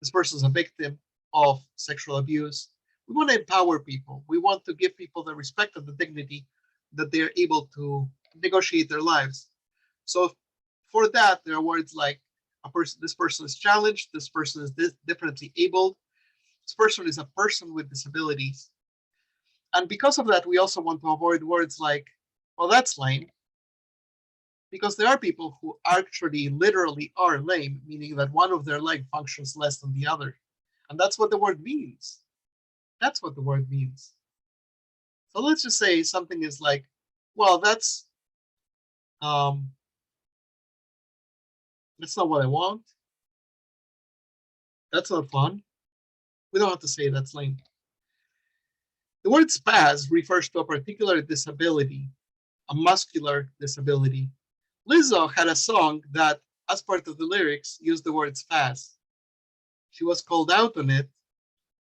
This person is a victim of sexual abuse. We want to empower people. We want to give people the respect and the dignity that they're able to negotiate their lives. So for that, there are words like this person is challenged, this person is differently abled, this person is a person with disabilities. And because of that, we also want to avoid words like, well, that's lame, because there are people who actually literally are lame, meaning that one of their leg functions less than the other. And that's what the word means. That's what the word means. So let's just say something is like, well, that's not what I want. That's not fun. We don't have to say that's lame. The word spaz refers to a particular disability, a muscular disability. Lizzo had a song that, as part of the lyrics, used the word spaz. She was called out on it,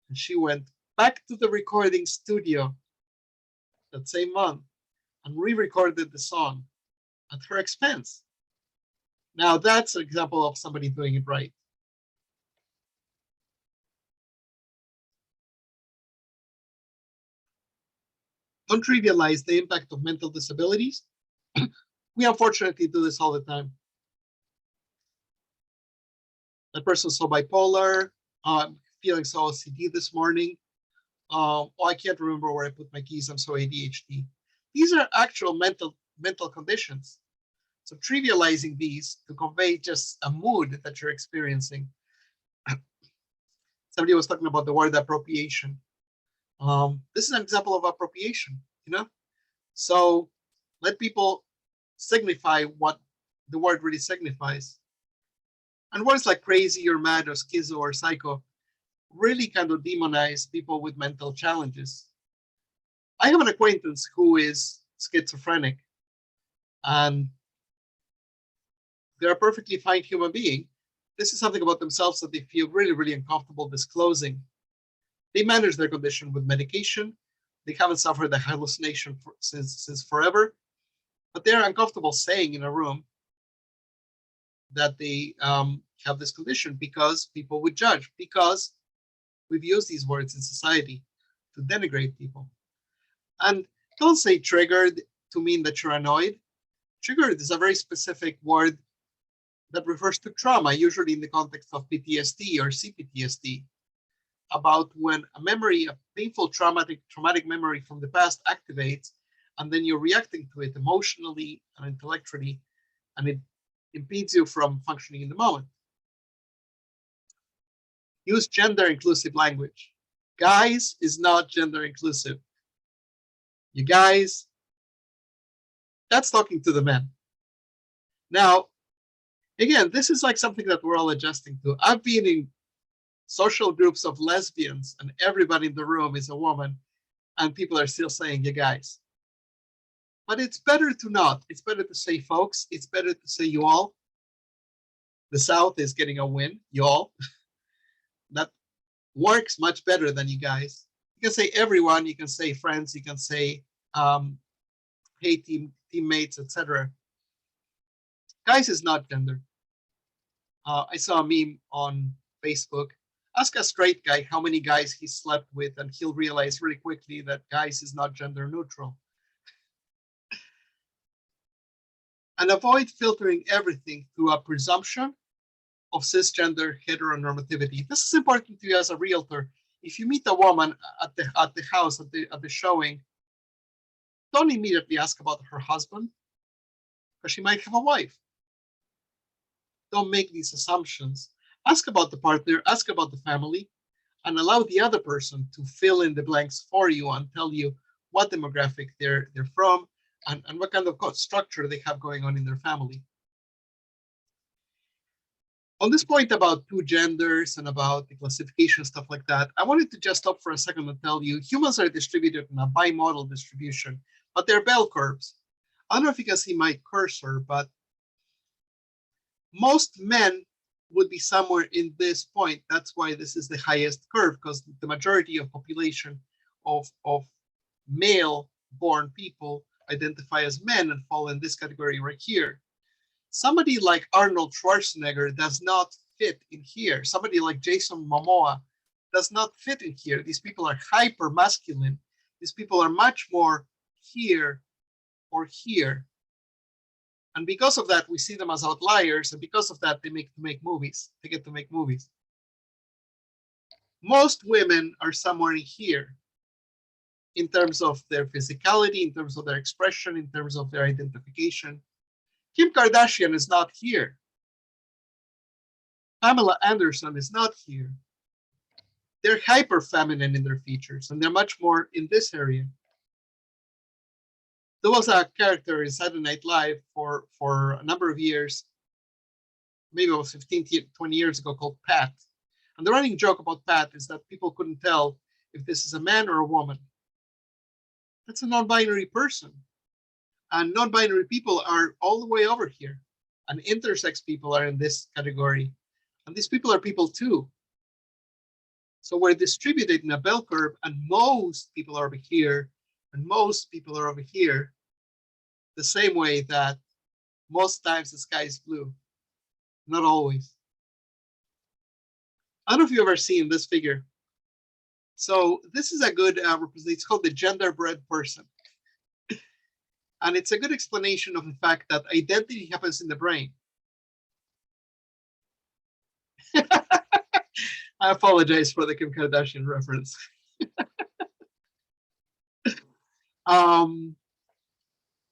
and she went back to the recording studio that same month and re-recorded the song at her expense. Now that's an example of somebody doing it right. Don't trivialize the impact of mental disabilities. We unfortunately do this all the time. That person's so bipolar, feeling so OCD this morning. Oh, I can't remember where I put my keys, I'm so ADHD. These are actual mental conditions. So trivializing these to convey just a mood that you're experiencing. Somebody was talking about the word appropriation. This is an example of appropriation, you know? So let people signify what the word really signifies. And words like crazy or mad or schizo or psycho really kind of demonize people with mental challenges. I have an acquaintance who is schizophrenic, and they're a perfectly fine human being. This is something about themselves that they feel really, really uncomfortable disclosing. They manage their condition with medication. They haven't suffered a hallucination since forever, but they're uncomfortable saying in a room that they have this condition because people would judge, because we've used these words in society to denigrate people. And don't say triggered to mean that you're annoyed. Triggered is a very specific word that refers to trauma, usually in the context of PTSD or CPTSD, about when a memory, a painful traumatic memory from the past activates, and then you're reacting to it emotionally and intellectually, and it impedes you from functioning in the moment. Use gender inclusive language. Guys is not gender inclusive. You guys, that's talking to the men. Now, again, this is like something that we're all adjusting to. I've been in social groups of lesbians and everybody in the room is a woman and people are still saying you guys. But it's better to not. It's better to say folks. It's better to say you all. The South is getting a win, you all. That works much better than you guys. You can say everyone, you can say friends, you can say hey teammates, etc. Guys is not gender. I saw a meme on Facebook. Ask a straight guy how many guys he slept with, and he'll realize really quickly that guys is not gender neutral. And avoid filtering everything through a presumption of cisgender heteronormativity. This is important to you as a realtor. If you meet a woman at the house, at the showing, don't immediately ask about her husband, because she might have a wife. Don't make these assumptions. Ask about the partner, ask about the family, and allow the other person to fill in the blanks for you and tell you what demographic they're from and what kind of structure they have going on in their family. On this point about two genders and about the classification, stuff like that, I wanted to just stop for a second and tell you humans are distributed in a bimodal distribution, but they're bell curves. I don't know if you can see my cursor, but most men would be somewhere in this point. That's why this is the highest curve, because the majority of population of male-born people identify as men and fall in this category right here. Somebody like Arnold Schwarzenegger does not fit in here. Somebody like Jason Momoa does not fit in here. These people are hyper masculine. These people are much more here or here. And because of that, we see them as outliers. And because of that, they make movies. They get to make movies. Most women are somewhere in here in terms of their physicality, in terms of their expression, in terms of their identification. Kim Kardashian is not here. Pamela Anderson is not here. They're hyper feminine in their features, and they're much more in this area. There was a character in Saturday Night Live for a number of years, maybe it was 15, 20 years ago, called Pat. And the running joke about Pat is that people couldn't tell if this is a man or a woman. That's a non-binary person. And non-binary people are all the way over here. And intersex people are in this category. And these people are people too. So we're distributed in a bell curve, and most people are over here, and most people are over here, the same way that most times the sky is blue. Not always. I don't know if you've ever seen this figure. So this is a good representation. It's called the genderbread person. And it's a good explanation of the fact that identity happens in the brain. I apologize for the Kim Kardashian reference.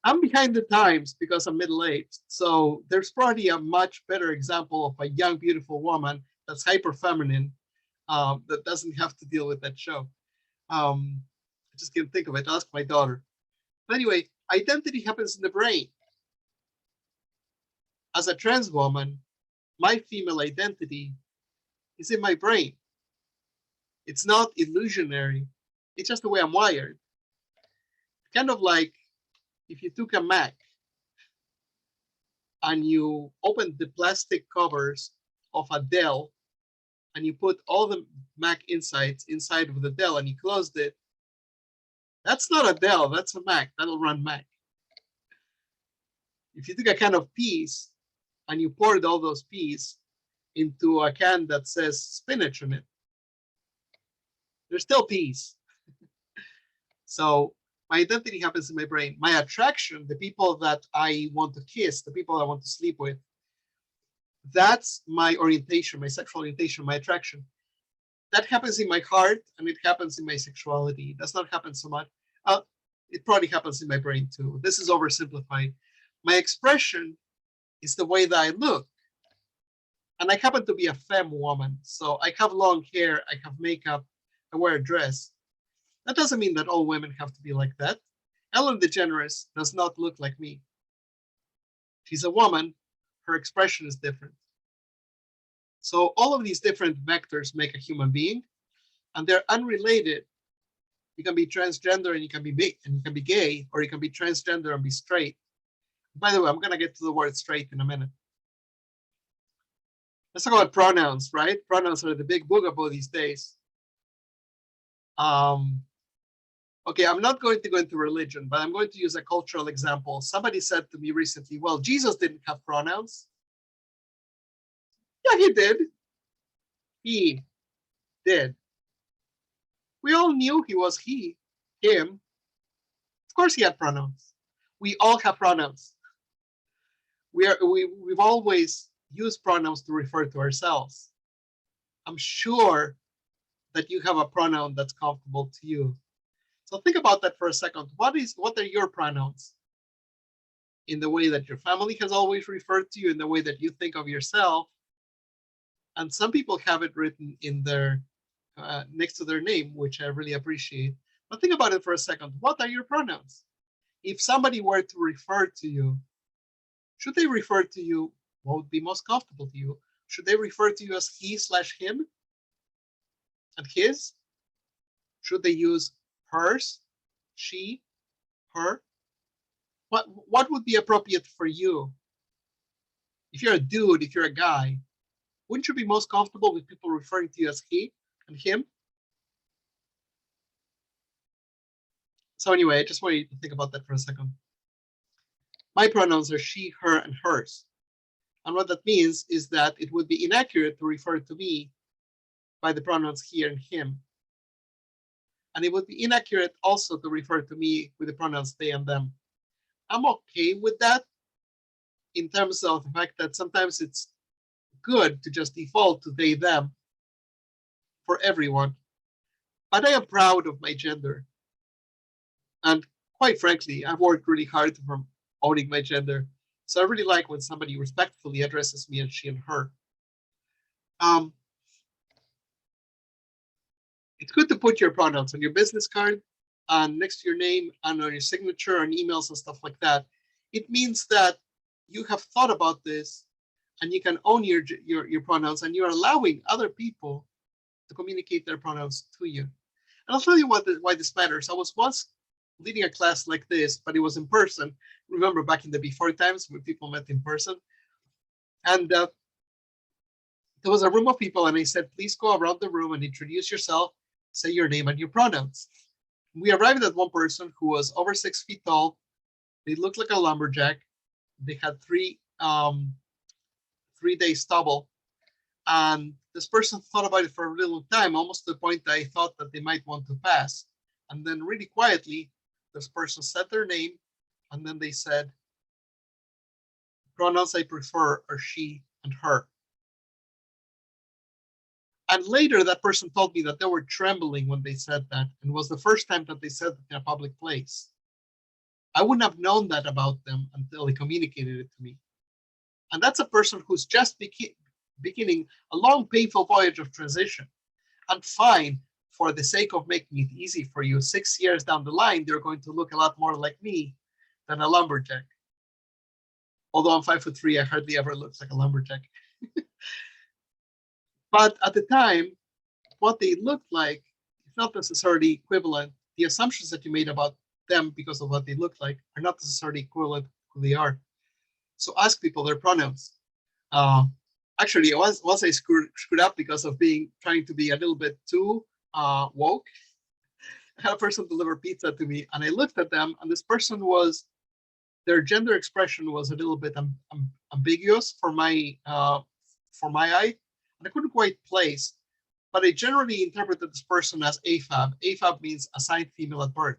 I'm behind the times because I'm middle-aged. So there's probably a much better example of a young, beautiful woman that's hyper feminine that doesn't have to deal with that show. I just can't think of it. Ask my daughter. But anyway, identity happens in the brain. As a trans woman, my female identity is in my brain. It's not illusionary. It's just the way I'm wired. Kind of like if you took a Mac and you opened the plastic covers of a Dell and you put all the Mac insides inside of the Dell and you closed it, that's not a Dell, that's a Mac. That'll run Mac. If you took a can of peas and you poured all those peas into a can that says spinach on it, there's still peas. So my identity happens in my brain. My attraction, the people that I want to kiss, the people I want to sleep with, that's my orientation, my sexual orientation, my attraction. That happens in my heart and it happens in my sexuality. It does not happen so much. It probably happens in my brain too. This is oversimplified. My expression is the way that I look. And I happen to be a femme woman. So I have long hair, I have makeup, I wear a dress. That doesn't mean that all women have to be like that. Ellen DeGeneres does not look like me. She's a woman, her expression is different. So all of these different vectors make a human being, and they're unrelated. You can be transgender and you can be big and you can be gay, or you can be transgender and be straight. By the way, I'm gonna get to the word straight in a minute. Let's talk about pronouns, right? Pronouns are the big boogaboo these days. Okay, I'm not going to go into religion, but I'm going to use a cultural example. Somebody said to me recently, well, Jesus didn't have pronouns. Yeah, he did. He did. We all knew he was he, him. Of course he had pronouns. We all have pronouns. We've always used pronouns to refer to ourselves. I'm sure that you have a pronoun that's comfortable to you. So think about that for a second. What are your pronouns? In the way that your family has always referred to you, in the way that you think of yourself. And some people have it written in their next to their name, which I really appreciate. But think about it for a second. What are your pronouns? If somebody were to refer to you, should they refer to you what would be most comfortable to you? Should they refer to you as he/him and his? Should they use hers, she, her? What would be appropriate for you? If you're a dude, if you're a guy, wouldn't you be most comfortable with people referring to you as he and him? So anyway, I just want you to think about that for a second. My pronouns are she, her, and hers. And what that means is that it would be inaccurate to refer to me by the pronouns he and him. And it would be inaccurate also to refer to me with the pronouns they and them. I'm okay with that in terms of the fact that sometimes it's good to just default to they, them for everyone. But I am proud of my gender. And quite frankly, I've worked really hard from owning my gender. So I really like when somebody respectfully addresses me as she and her. It's good to put your pronouns on your business card and next to your name and on your signature and emails and stuff like that. It means that you have thought about this and you can own your pronouns, and you're allowing other people to communicate their pronouns to you. And I'll tell you why this matters. I was once leading a class like this, but it was in person. Remember back in the before times when people met in person? And there was a room of people, and I said, please go around the room and introduce yourself, say your name and your pronouns. We arrived at one person who was over 6 feet tall. They looked like a lumberjack. They had 3-day stubble. And this person thought about it for a really long time, almost to the point that I thought that they might want to pass. And then really quietly, this person said their name, and then they said, pronouns I prefer are she and her. And later, that person told me that they were trembling when they said that, and it was the first time that they said it in a public place. I wouldn't have known that about them until they communicated it to me. And that's a person who's just beginning a long, painful voyage of transition. And fine, for the sake of making it easy for you, 6 years down the line, they're going to look a lot more like me than a lumberjack. Although I'm 5'3", I hardly ever look like a lumberjack. But at the time, what they looked like is not necessarily equivalent. The assumptions that you made about them because of what they look like are not necessarily equivalent to who they are. So ask people their pronouns. Actually, once I screwed up because of trying to be a little bit too woke. I had a person deliver pizza to me, and I looked at them, and this person their gender expression was a little bit ambiguous for my eye, and I couldn't quite place. But I generally interpreted this person as AFAB. AFAB means assigned female at birth.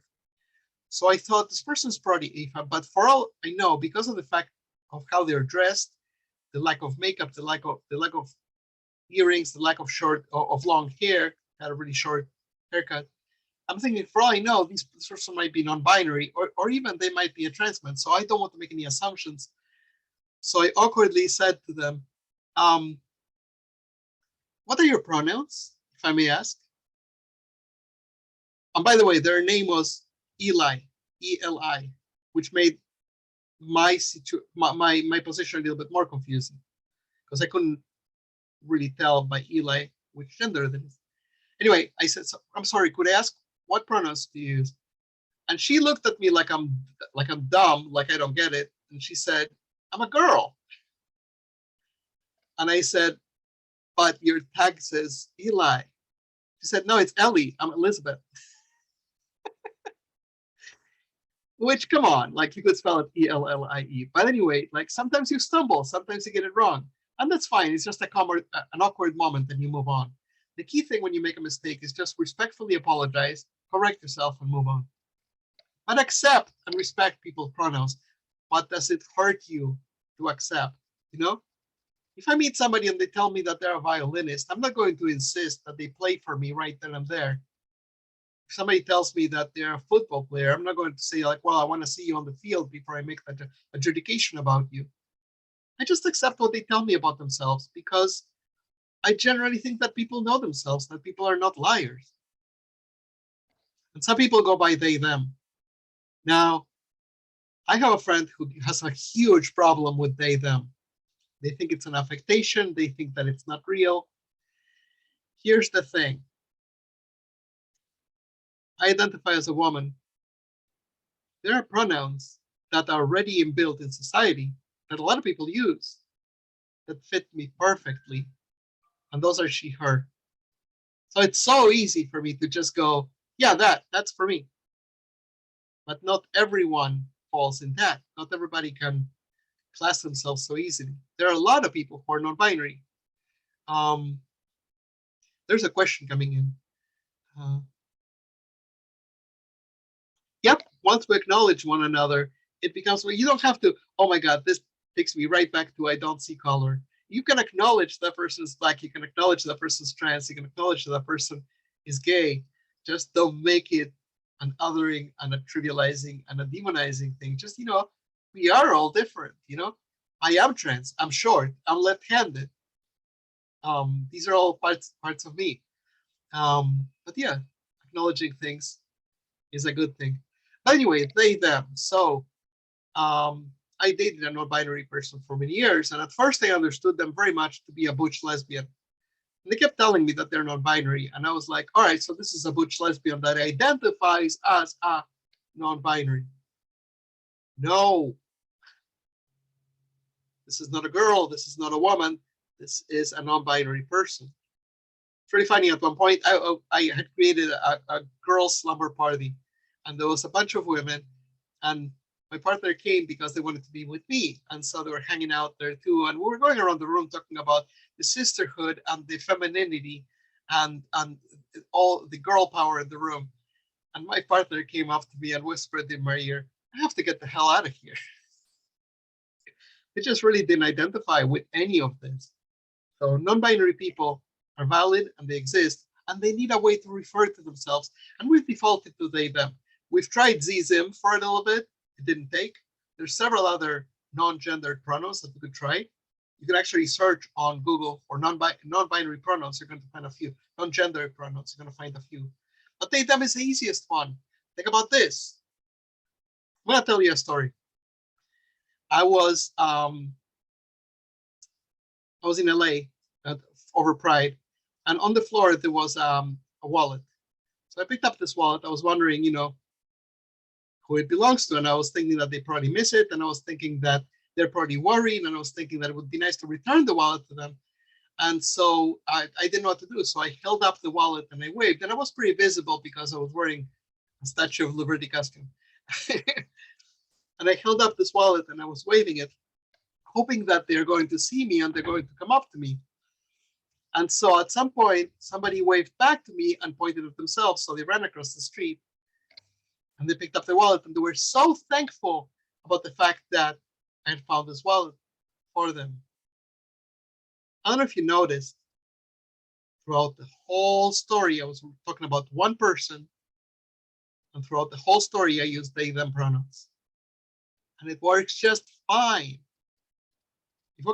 So I thought this person's probably AFAB, but for all I know, because of the fact of how they're dressed, the lack of makeup, the lack of earrings, the lack of long hair, had a really short haircut. I'm thinking, for all I know, this person might be non-binary, or even they might be a trans man. So I don't want to make any assumptions. So I awkwardly said to them, what are your pronouns, if I may ask? And by the way, their name was Eli, E-L-I, which made my position a little bit more confusing, because I couldn't really tell by Eli which gender that is. Anyway, I said, so, I'm sorry, could I ask what pronouns do you use? And she looked at me like I'm dumb, like I don't get it. And she said, I'm a girl. And I said, but your tag says Eli. She said, no, it's Ellie. I'm Elizabeth. Which, come on, like you could spell it E-L-L-I-E. But anyway, like sometimes you stumble, sometimes you get it wrong. And that's fine. It's just an awkward moment and you move on. The key thing when you make a mistake is just respectfully apologize, correct yourself, and move on. But accept and respect people's pronouns. But does it hurt you to accept? You know, if I meet somebody and they tell me that they're a violinist, I'm not going to insist that they play for me right then and there. If somebody tells me that they're a football player, I'm not going to say like, well, I want to see you on the field before I make that adjudication about you. I just accept what they tell me about themselves, because I generally think that people know themselves, that people are not liars. And some people go by they, them. Now, I have a friend who has a huge problem with they, them. They think it's an affectation. They think that it's not real. Here's the thing. I identify as a woman. There are pronouns that are already inbuilt in society that a lot of people use that fit me perfectly. and those are she, her. So it's so easy for me to just go, yeah, that's for me. But not everyone falls in that. Not everybody can class themselves so easily. There are a lot of people who are non-binary. There's a question coming in. Yep, once we acknowledge one another, it becomes, well, you don't have to, oh my God, this takes me right back to I don't see color. You can acknowledge that person is Black, you can acknowledge that person is trans, you can acknowledge that person is gay. Just don't make it an othering and a trivializing and a demonizing thing. Just, we are all different, I am trans, I'm short, I'm left-handed. These are all parts of me. But yeah, acknowledging things is a good thing. But anyway, they, them. So I dated a non-binary person for many years, and at first I understood them very much to be a butch lesbian. And they kept telling me that they're non-binary, and I was like, all right, so this is a butch lesbian that identifies as a non-binary. No, this is not a girl, this is not a woman, this is a non-binary person. It's really funny. At one point, I had created a girls' slumber party, and there was a bunch of women, and my partner came because they wanted to be with me, and so they were hanging out there too. And we were going around the room talking about the sisterhood and the femininity and all the girl power in the room. And my partner came up to me and whispered in my ear, "I have to get the hell out of here." They just really didn't identify with any of this. So non-binary people are valid and they exist, and they need a way to refer to themselves. And we've defaulted to they, them. We've tried Z-Zim for a little bit. It didn't take. There's several other non-gendered pronouns that we could try. You can actually search on Google for non-binary pronouns. You're going to find a few. Non-gendered pronouns, you're going to find a few. But they, them is the easiest one. Think about this. I'm going to tell you a story. I was in LA over Pride, and on the floor there was a wallet. So I picked up this wallet. I was wondering, who it belongs to, and I was thinking that they probably miss it, and I was thinking that they're probably worried, and I was thinking that it would be nice to return the wallet to them. And so I didn't know what to do. So I held up the wallet and I waved, and I was pretty visible because I was wearing a Statue of Liberty costume. And I held up this wallet and I was waving it, hoping that they're going to see me and they're going to come up to me. And so at some point, somebody waved back to me and pointed at themselves. So they ran across the street and they picked up the wallet, and they were so thankful about the fact that I had found this wallet for them. I don't know if you noticed, throughout the whole story, I was talking about one person, and throughout the whole story, I used they, them pronouns. And it works just fine. If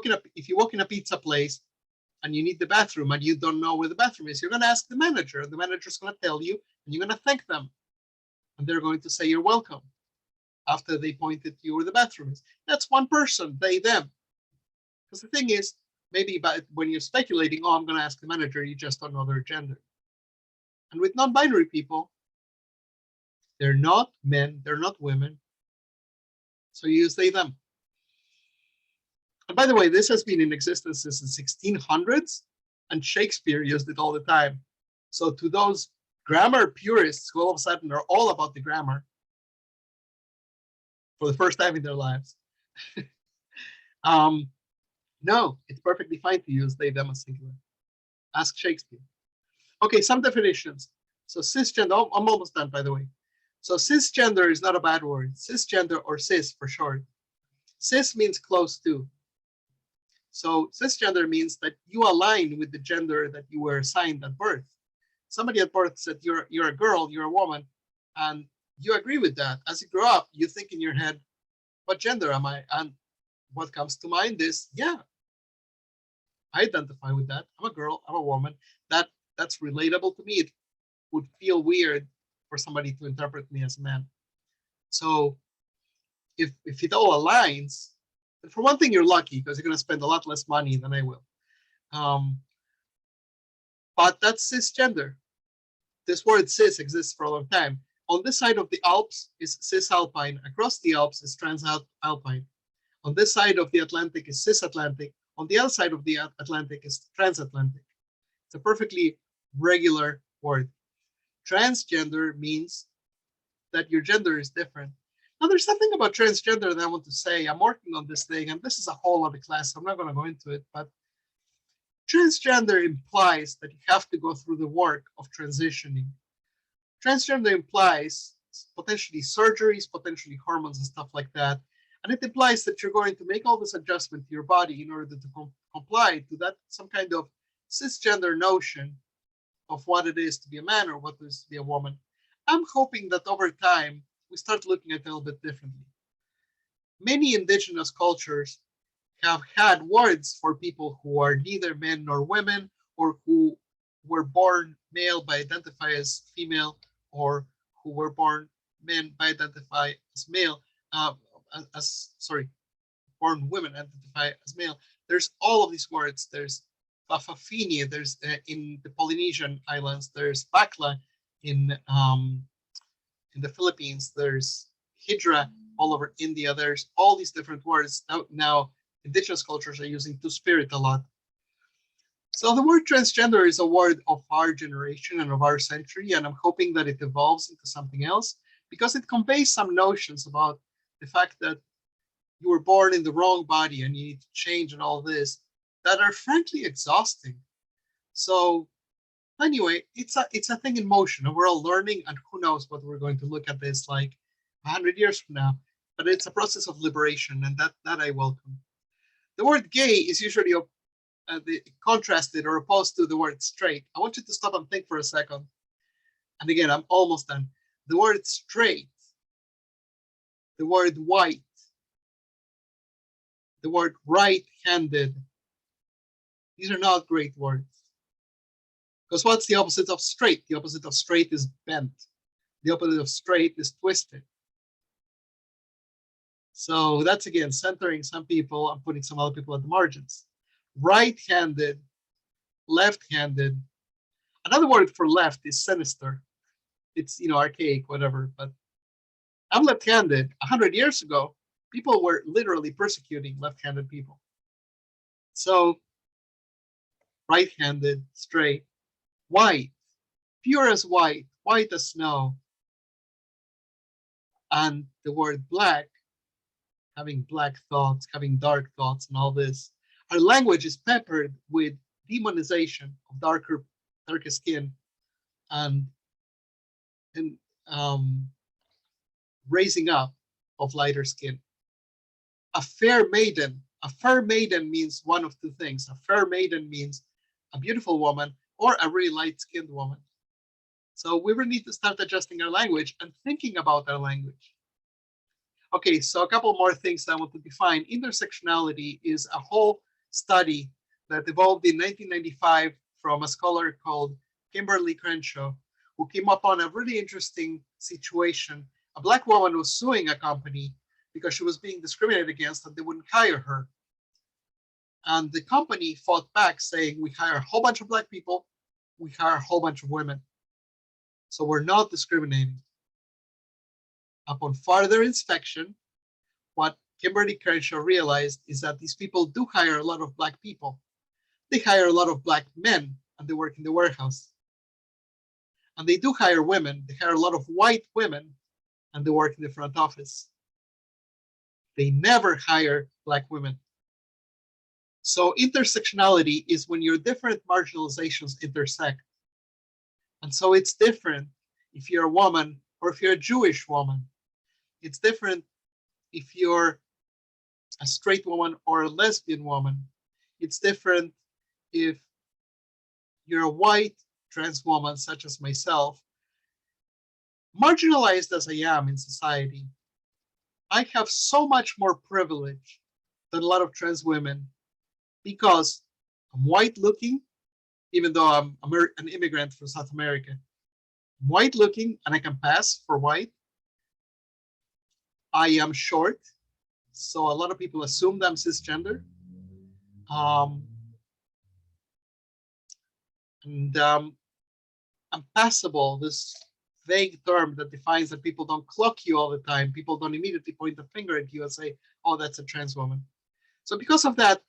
you walk in a pizza place and you need the bathroom and you don't know where the bathroom is, you're going to ask the manager. The manager's going to tell you, and you're going to thank them. And they're going to say you're welcome after they pointed to you where the bathroom is. That's one person, they, them. Because the thing is, maybe when you're speculating, oh, I'm going to ask the manager, you just don't know their gender. And with non-binary people, they're not men, they're not women. So you use they, them. And by the way, this has been in existence since the 1600s, and Shakespeare used it all the time. So to those grammar purists who all of a sudden are all about the grammar for the first time in their lives, no, it's perfectly fine to use they, them as singular. Ask Shakespeare. Okay, some definitions. So cisgender, I'm almost done, by the way. So cisgender is not a bad word. Cisgender, or cis for short. Cis means close to. So cisgender means that you align with the gender that you were assigned at birth. Somebody at birth said you're a girl, you're a woman, and you agree with that. As you grow up, you think in your head, what gender am I? And what comes to mind is, yeah, I identify with that. I'm a girl, I'm a woman. That's relatable to me. It would feel weird for somebody to interpret me as a man. So if it all aligns, and for one thing, you're lucky because you're going to spend a lot less money than I will. But that's cisgender. This word cis exists for a long time. On this side of the Alps is cisalpine. Across the Alps is transalpine. On this side of the Atlantic is cisatlantic. On the other side of the Atlantic is transatlantic. It's a perfectly regular word. Transgender means that your gender is different. Now, there's something about transgender that I want to say. I'm working on this thing, and this is a whole other class, so I'm not going to go into it, but transgender implies that you have to go through the work of transitioning. Transgender implies potentially surgeries, potentially hormones and stuff like that. And it implies that you're going to make all this adjustment to your body in order to comply to that some kind of cisgender notion of what it is to be a man or what it is to be a woman. I'm hoping that over time, we start looking at it a little bit differently. Many indigenous cultures have had words for people who are neither men nor women, or who were born male but identify as female, or who were born men but identify as male, born women identify as male. There's all of these words. There's Fafafini, there's in the Polynesian islands, there's Bakla in the Philippines, there's Hijra all over India. There's all these different words. Now indigenous cultures are using Two-Spirit a lot. So the word transgender is a word of our generation and of our century, and I'm hoping that it evolves into something else, because it conveys some notions about the fact that you were born in the wrong body and you need to change and all this, that are frankly exhausting. So anyway, it's a thing in motion, and we're all learning, and who knows what we're going to look at this like 100 years from now. But it's a process of liberation, and that I welcome. The word gay is usually contrasted or opposed to the word straight. I want you to stop and think for a second. And again, I'm almost done. The word straight, the word white, the word right-handed, these are not great words. Because what's the opposite of straight? The opposite of straight is bent. The opposite of straight is twisted. So that's, again, centering some people and putting some other people at the margins. Right-handed, left-handed. Another word for left is sinister. It's, archaic, whatever. But I'm left-handed. 100 years ago, people were literally persecuting left-handed people. So right-handed, straight, white, pure as white as snow. And the word black, having black thoughts, having dark thoughts, and all this. Our language is peppered with demonization of darker skin and raising up of lighter skin. A fair maiden means one of two things. A fair maiden means a beautiful woman or a really light-skinned woman. So we really need to start adjusting our language and thinking about our language. Okay, so a couple more things I want to define. Intersectionality is a whole study that evolved in 1995 from a scholar called Kimberly Crenshaw, who came upon a really interesting situation. A Black woman was suing a company because she was being discriminated against and they wouldn't hire her. And the company fought back saying, we hire a whole bunch of Black people, we hire a whole bunch of women. So we're not discriminating. Upon further inspection, what Kimberly Crenshaw realized is that these people do hire a lot of Black people. They hire a lot of Black men and they work in the warehouse. And they do hire women. They hire a lot of white women and they work in the front office. They never hire Black women. So intersectionality is when your different marginalizations intersect. And so it's different if you're a woman or if you're a Jewish woman. It's different if you're a straight woman or a lesbian woman. It's different if you're a white trans woman, such as myself. Marginalized as I am in society, I have so much more privilege than a lot of trans women because I'm white looking, even though I'm an immigrant from South America. I'm white looking and I can pass for white. I am short, so a lot of people assume that I'm cisgender. I'm passable, this vague term that defines that people don't clock you all the time. People don't immediately point the finger at you and say, oh, that's a trans woman. So because of that,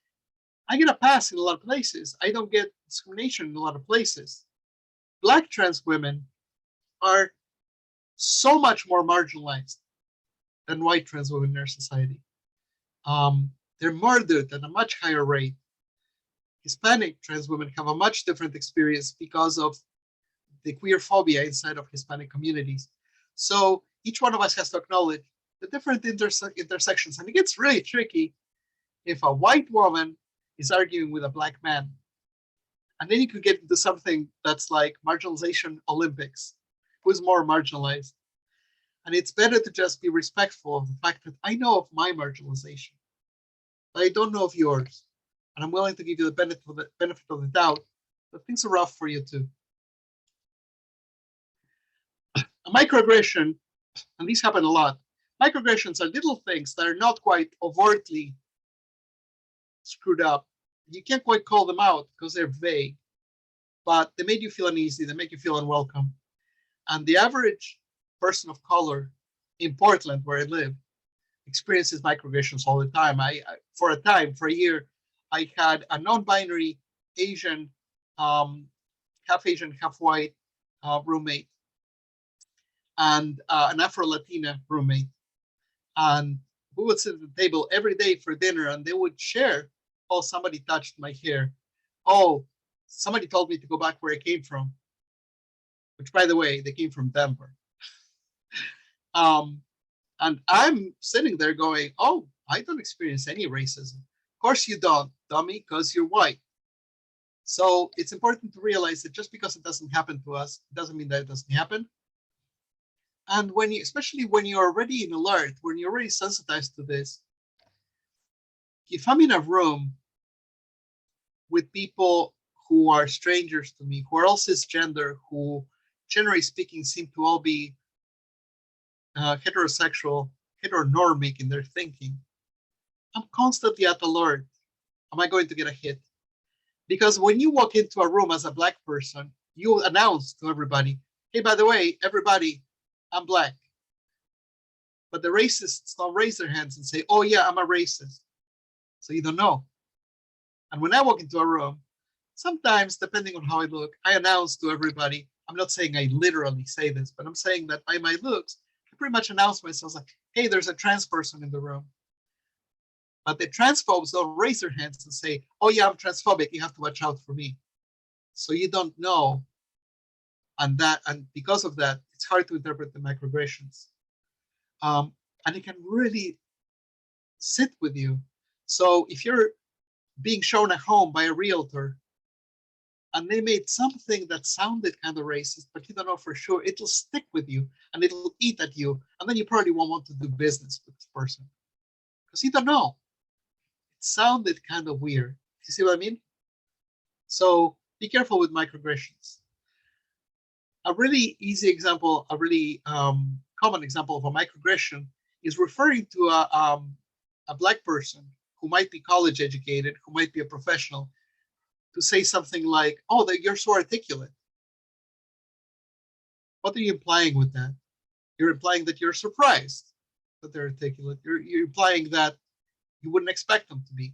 I get a pass in a lot of places. I don't get discrimination in a lot of places. Black trans women are so much more marginalized than white trans women in our society. They're murdered at a much higher rate. Hispanic trans women have a much different experience because of the queer phobia inside of Hispanic communities. So each one of us has to acknowledge the different intersections. And it gets really tricky if a white woman is arguing with a black man. And then you could get into something that's like marginalization Olympics. Who's more marginalized? And it's better to just be respectful of the fact that I know of my marginalization, but I don't know of yours. And I'm willing to give you the benefit of the doubt that things are rough for you too. A microaggression, and these happen a lot, microaggressions are little things that are not quite overtly screwed up. You can't quite call them out because they're vague, but they made you feel uneasy, they make you feel unwelcome. And the average person of color in Portland, where I live, experiences microaggressions all the time. For a year, I had a non-binary Asian, half Asian, half white roommate, and an Afro-Latina roommate. And we would sit at the table every day for dinner, and they would share, oh, somebody touched my hair. Oh, somebody told me to go back where I came from, which, by the way, they came from Denver. And I'm sitting there going, oh, I don't experience any racism. Of course you don't, dummy, because you're white. So it's important to realize that just because it doesn't happen to us, it doesn't mean that it doesn't happen. And when you, especially when you're already in alert, when you're already sensitized to this, if I'm in a room with people who are strangers to me, who are all cisgender, who generally speaking seem to all be heterosexual, heteronormic in their thinking, I'm constantly at alert. Am I going to get a hit? Because when you walk into a room as a black person, you announce to everybody, hey, by the way, everybody, I'm black. But the racists don't raise their hands and say, oh yeah, I'm a racist. So you don't know. And when I walk into a room, sometimes, depending on how I look, I announce to everybody, I'm not saying I literally say this, but I'm saying that by my looks, I pretty much announce myself like, hey, there's a trans person in the room. But the transphobes don't raise their hands and say, oh yeah, I'm transphobic, you have to watch out for me. So you don't know. And because of that, it's hard to interpret the microaggressions. And it can really sit with you. So if you're being shown a home by a realtor and they made something that sounded kind of racist, but you don't know for sure, it'll stick with you and it'll eat at you. And then you probably won't want to do business with this person because you don't know. It sounded kind of weird. You see what I mean? So be careful with microaggressions. A really easy example, a really common example of a microaggression is referring to a black person who might be college educated, who might be a professional, to say something like, oh, you're so articulate. What are you implying with that? You're implying that you're surprised that they're articulate. You're implying that you wouldn't expect them to be.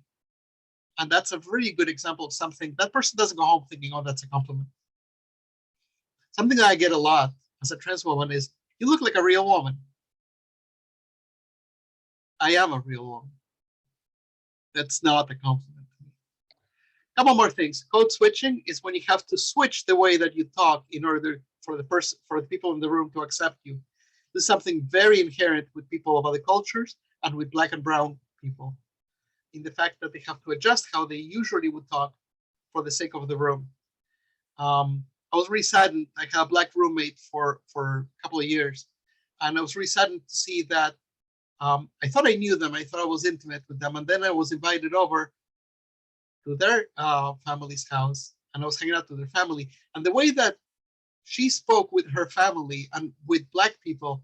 And that's a really good example of something that person doesn't go home thinking, oh, that's a compliment. Something that I get a lot as a trans woman is, you look like a real woman. I am a real woman. That's not a compliment to me. Couple more things. Code switching is when you have to switch the way that you talk in order for the people in the room to accept you. This is something very inherent with people of other cultures and with black and brown people, in the fact that they have to adjust how they usually would talk for the sake of the room. I was really saddened. I had a black roommate for a couple of years, and I was really saddened to see that I thought I knew them. I thought I was intimate with them, and then I was invited over to their family's house, and I was hanging out with their family. And the way that she spoke with her family and with black people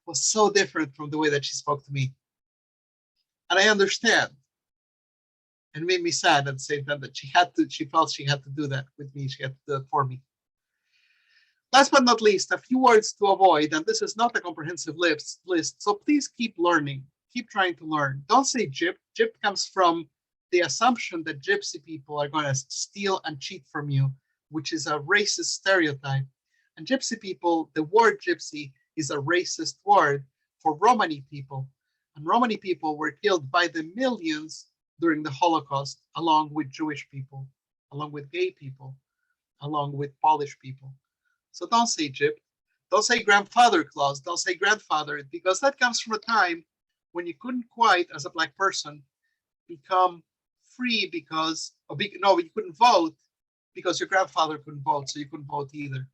was so different from the way that she spoke to me. And I understand. And it made me sad at the same time that she felt she had to do that with me. She had to do it for me. Last but not least, a few words to avoid, and this is not a comprehensive list, so please keep learning, keep trying to learn. Don't say gyp. Gyp comes from the assumption that gypsy people are going to steal and cheat from you, which is a racist stereotype. And gypsy people, the word gypsy is a racist word for Romani people. And Romani people were killed by the millions during the Holocaust, along with Jewish people, along with gay people, along with Polish people. So don't say gyp, don't say grandfather clause, don't say grandfather, because that comes from a time when you couldn't quite, as a Black person, become free because, no, you couldn't vote because your grandfather couldn't vote, so you couldn't vote either.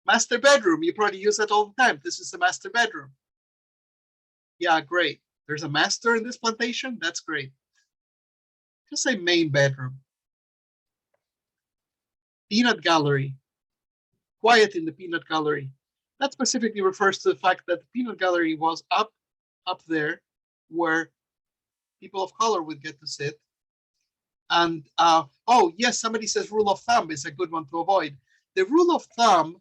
Master bedroom, you probably use that all the time. This is the master bedroom. Yeah, great. There's a master in this plantation? That's great. Just say main bedroom. Peanut gallery. Quiet in the peanut gallery. That specifically refers to the fact that the peanut gallery was up there where people of color would get to sit. And oh yes, somebody says rule of thumb is a good one to avoid. The rule of thumb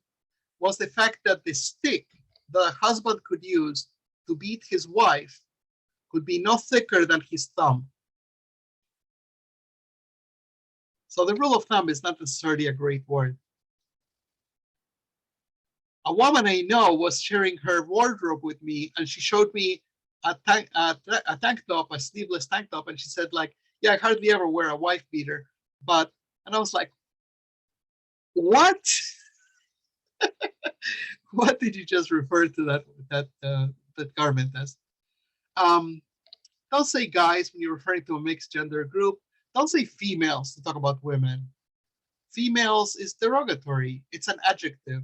was the fact that the stick the husband could use to beat his wife could be no thicker than his thumb. So the rule of thumb is not necessarily a great word. A woman I know was sharing her wardrobe with me, and she showed me a tank top, a sleeveless tank top, and she said, like, yeah, I hardly ever wear a wife beater, but, and I was like, what? What did you just refer to that garment as? Don't say guys when you're referring to a mixed gender group. Don't say females to talk about women. Females is derogatory. It's an adjective.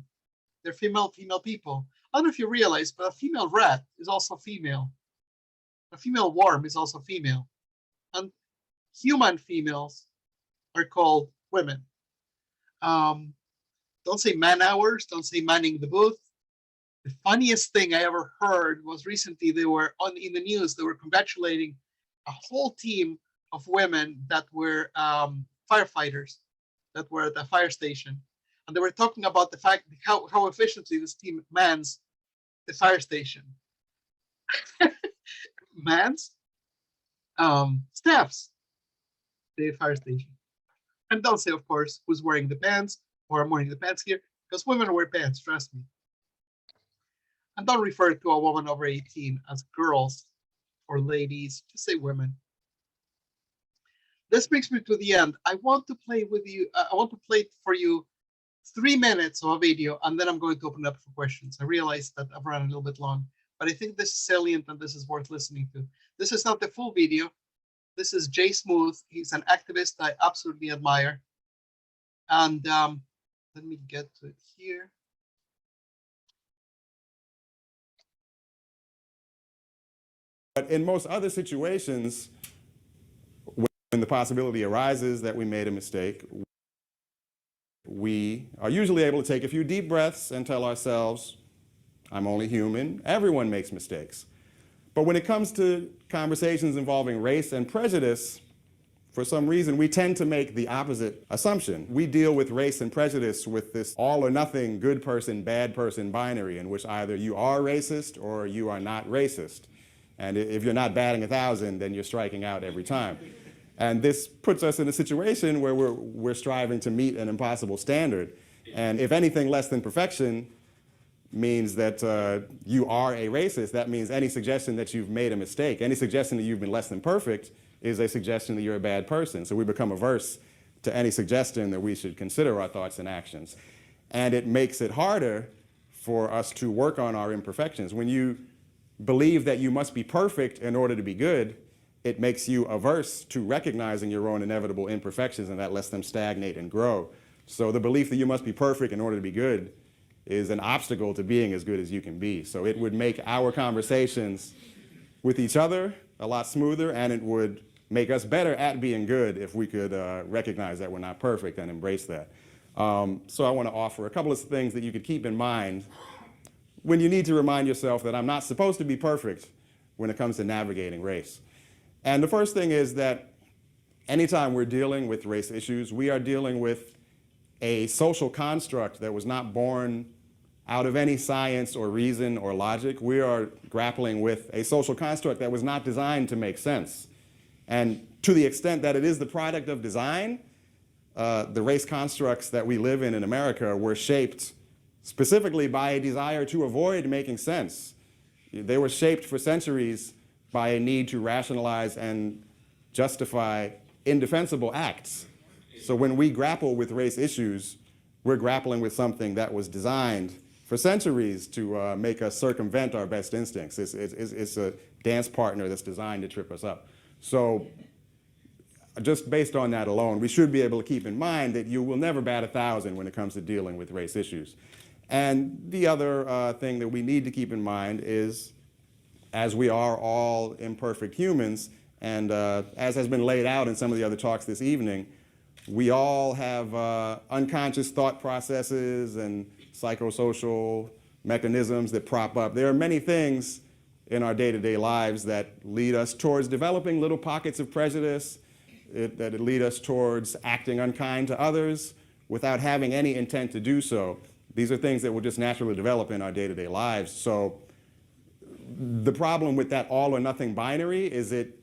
They're female people. I don't know if you realize, but a female rat is also female. A female worm is also female. And human females are called women. Don't say man hours. Don't say manning the booth. The funniest thing I ever heard was recently they were in the news. They were congratulating a whole team of women that were firefighters that were at the fire station. And they were talking about the fact how efficiently this team mans the fire station. Mans? Staffs the fire station. And don't say, of course, who's wearing the pants or I'm wearing the pants here, because women wear pants, trust me. And don't refer to a woman over 18 as girls or ladies, just say women. This brings me to the end. I want to play with you, I want to play for you 3 minutes of a video, and then I'm going to open up for questions. I realize that I've run a little bit long, but I think this is salient and this is worth listening to. This is not the full video. This is Jay Smooth. He's an activist I absolutely admire. And let me get to it here. But in most other situations, when the possibility arises that we made a mistake, we are usually able to take a few deep breaths and tell ourselves, I'm only human, everyone makes mistakes. But when it comes to conversations involving race and prejudice, for some reason, we tend to make the opposite assumption. We deal with race and prejudice with this all or nothing, good person, bad person binary, in which either you are racist or you are not racist. And if you're not batting 1,000, then you're striking out every time. And this puts us in a situation where we're striving to meet an impossible standard. And if anything less than perfection means that you are a racist, that means any suggestion that you've made a mistake, any suggestion that you've been less than perfect is a suggestion that you're a bad person. So we become averse to any suggestion that we should consider our thoughts and actions. And it makes it harder for us to work on our imperfections. When you believe that you must be perfect in order to be good, it makes you averse to recognizing your own inevitable imperfections, and that lets them stagnate and grow. So the belief that you must be perfect in order to be good is an obstacle to being as good as you can be. So it would make our conversations with each other a lot smoother, and it would make us better at being good if we could recognize that we're not perfect and embrace that. So I want to offer a couple of things that you could keep in mind when you need to remind yourself that I'm not supposed to be perfect when it comes to navigating race. And the first thing is that anytime we're dealing with race issues, we are dealing with a social construct that was not born out of any science or reason or logic. We are grappling with a social construct that was not designed to make sense. And to the extent that it is the product of design, the race constructs that we live in America were shaped specifically by a desire to avoid making sense. They were shaped for centuries by a need to rationalize and justify indefensible acts. So when we grapple with race issues, we're grappling with something that was designed for centuries to make us circumvent our best instincts. It's a dance partner that's designed to trip us up. So just based on that alone, we should be able to keep in mind that you will never bat 1,000 when it comes to dealing with race issues. And the other thing that we need to keep in mind is, as we are all imperfect humans, and as has been laid out in some of the other talks this evening, we all have unconscious thought processes and psychosocial mechanisms that prop up. There are many things in our day-to-day lives that lead us towards developing little pockets of prejudice, that lead us towards acting unkind to others without having any intent to do so. These are things that will just naturally develop in our day-to-day lives. So the problem with that all or nothing binary is it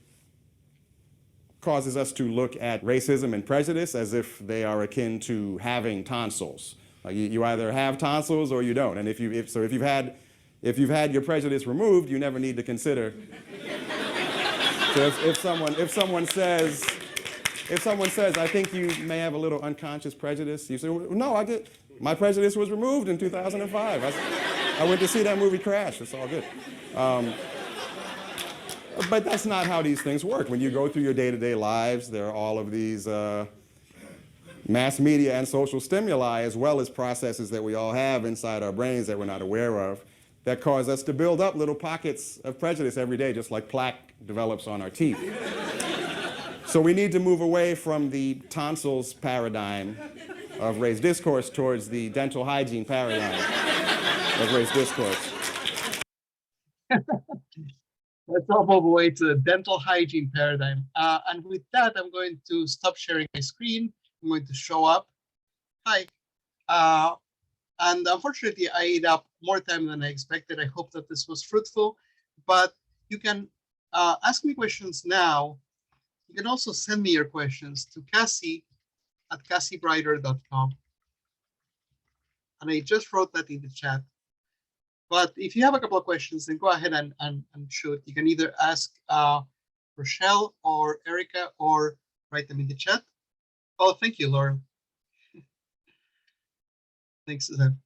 causes us to look at racism and prejudice as if they are akin to having tonsils. Like you either have tonsils or you don't. And if you've had your prejudice removed, you never need to consider. So if someone says, I think you may have a little unconscious prejudice, you say, well, no, my prejudice was removed in 2005. I went to see that movie Crash. It's all good. But that's not how these things work. When you go through your day-to-day lives, there are all of these mass media and social stimuli, as well as processes that we all have inside our brains that we're not aware of, that cause us to build up little pockets of prejudice every day, just like plaque develops on our teeth. So we need to move away from the tonsils paradigm of race discourse towards the dental hygiene paradigm of race discourse. Let's all move away to the dental hygiene paradigm. And with that, I'm going to stop sharing my screen. I'm going to show up. Hi. And unfortunately, I ate up more time than I expected. I hope that this was fruitful. But you can ask me questions now. You can also send me your questions to Cassie@cassiebrighter.com. And I just wrote that in the chat. But if you have a couple of questions, then go ahead and shoot. You can either ask Rochelle or Erica or write them in the chat. Oh, thank you, Laura. Thanks, Suzanne.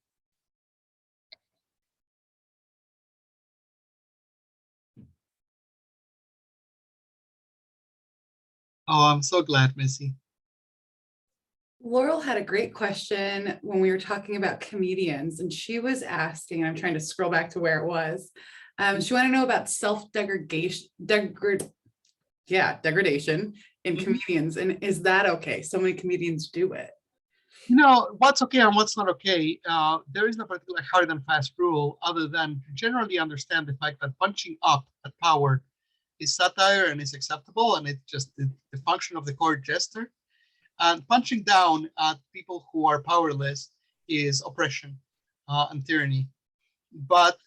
Oh, I'm so glad, Missy. Laurel had a great question when we were talking about comedians, and she was asking, I'm trying to scroll back to where it was. She wanted to know about self-degradation, degradation in comedians, and is that okay? So many comedians do it. You know, what's okay and what's not okay, there is no particular hard and fast rule other than to generally understand the fact that punching up at power is satire and is acceptable, and it's just the function of the court jester. And punching down at people who are powerless is oppression and tyranny. But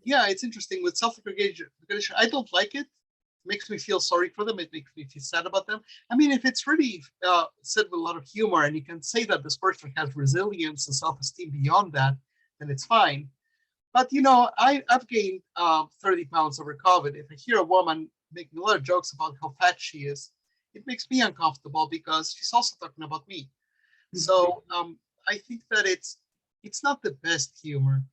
yeah, it's interesting with self-degradation. I don't like it. It makes me feel sorry for them. It makes me feel sad about them. I mean, if it's really said with a lot of humor and you can say that this person has resilience and self-esteem beyond that, then it's fine. But, you know, I've gained 30 pounds over COVID. If I hear a woman making a lot of jokes about how fat she is, it makes me uncomfortable because she's also talking about me. So I think that it's not the best humor.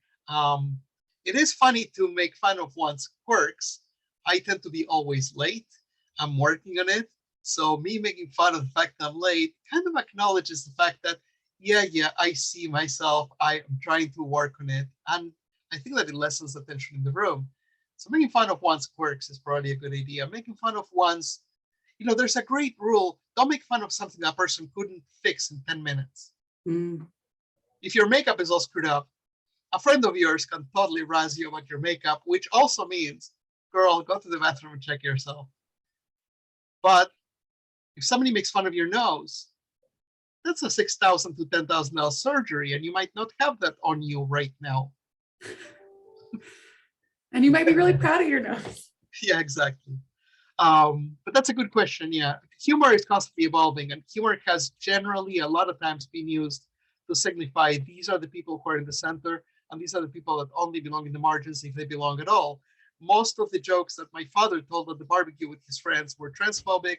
It is funny to make fun of one's quirks. I tend to be always late. I'm working on it. So me making fun of the fact that I'm late kind of acknowledges the fact that, yeah, I see myself. I am trying to work on it. And I think that it lessens the tension in the room. So making fun of one's quirks is probably a good idea. Making fun of one's, you know, there's a great rule. Don't make fun of something that person couldn't fix in 10 minutes. If your makeup is all screwed up, a friend of yours can totally razz you about your makeup, which also means, girl, go to the bathroom and check yourself. But if somebody makes fun of your nose, that's a $6,000 to $10,000 surgery, and you might not have that on you right now. And you might be really proud of your nose. Yeah, exactly. But that's a good question. Yeah, humor is constantly evolving, and humor has generally a lot of times been used to signify these are the people who are in the center, and these are the people that only belong in the margins if they belong at all. Most of the jokes that my father told at the barbecue with his friends were transphobic,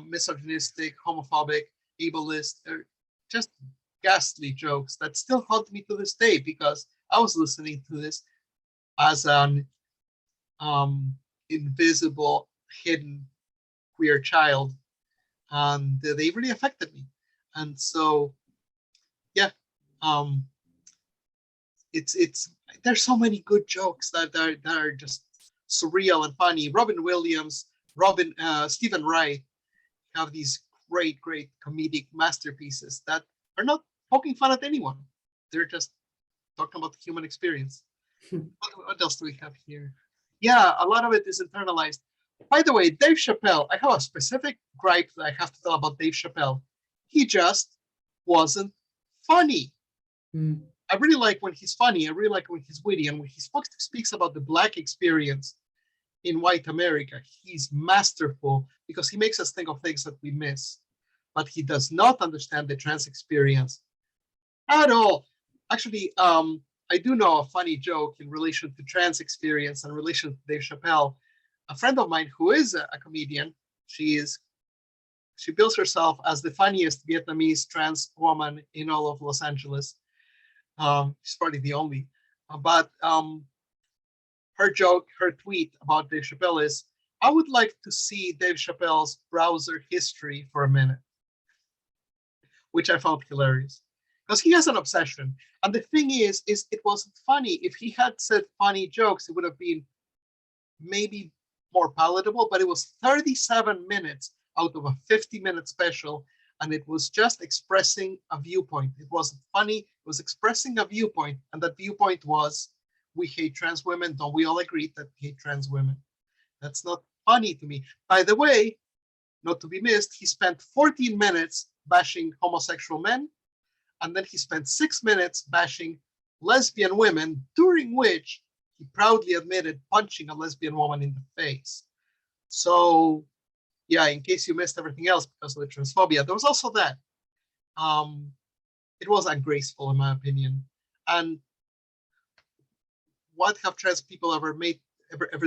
misogynistic, homophobic, ableist, just ghastly jokes that still haunt me to this day because I was listening to this as an invisible, hidden queer child, and they really affected me. And so, yeah, um, it's there's so many good jokes that are just surreal and funny. Robin Williams, Stephen Wright have these great comedic masterpieces that are not poking fun at anyone. They're just talking about the human experience. What else do we have here? Yeah, a lot of it is internalized. By the way, Dave Chappelle, I have a specific gripe that I have to tell about Dave Chappelle. He just wasn't funny. Mm. I really like when he's funny. I really like when he's witty. And when he speaks about the Black experience in white America, he's masterful because he makes us think of things that we miss. But he does not understand the trans experience at all. Actually, I do know a funny joke in relation to trans experience and in relation to Dave Chappelle. A friend of mine who is a comedian, she bills herself as the funniest Vietnamese trans woman in all of Los Angeles. She's probably the only. But her tweet about Dave Chappelle is, I would like to see Dave Chappelle's browser history for a minute, which I found hilarious because he has an obsession. And the thing is it wasn't funny. If he had said funny jokes, it would have been maybe more palatable, but it was 37 minutes out of a 50-minute special. And it was just expressing a viewpoint. It wasn't funny. It was expressing a viewpoint. And that viewpoint was, we hate trans women. Don't we all agree that we hate trans women? That's not funny to me. By the way, not to be missed, he spent 14 minutes bashing homosexual men. And then he spent 6 minutes bashing lesbian women, during which he proudly admitted punching a lesbian woman in the face. So, yeah, in case you missed everything else because of the transphobia, there was also that. It was ungraceful, in my opinion. And what have trans people ever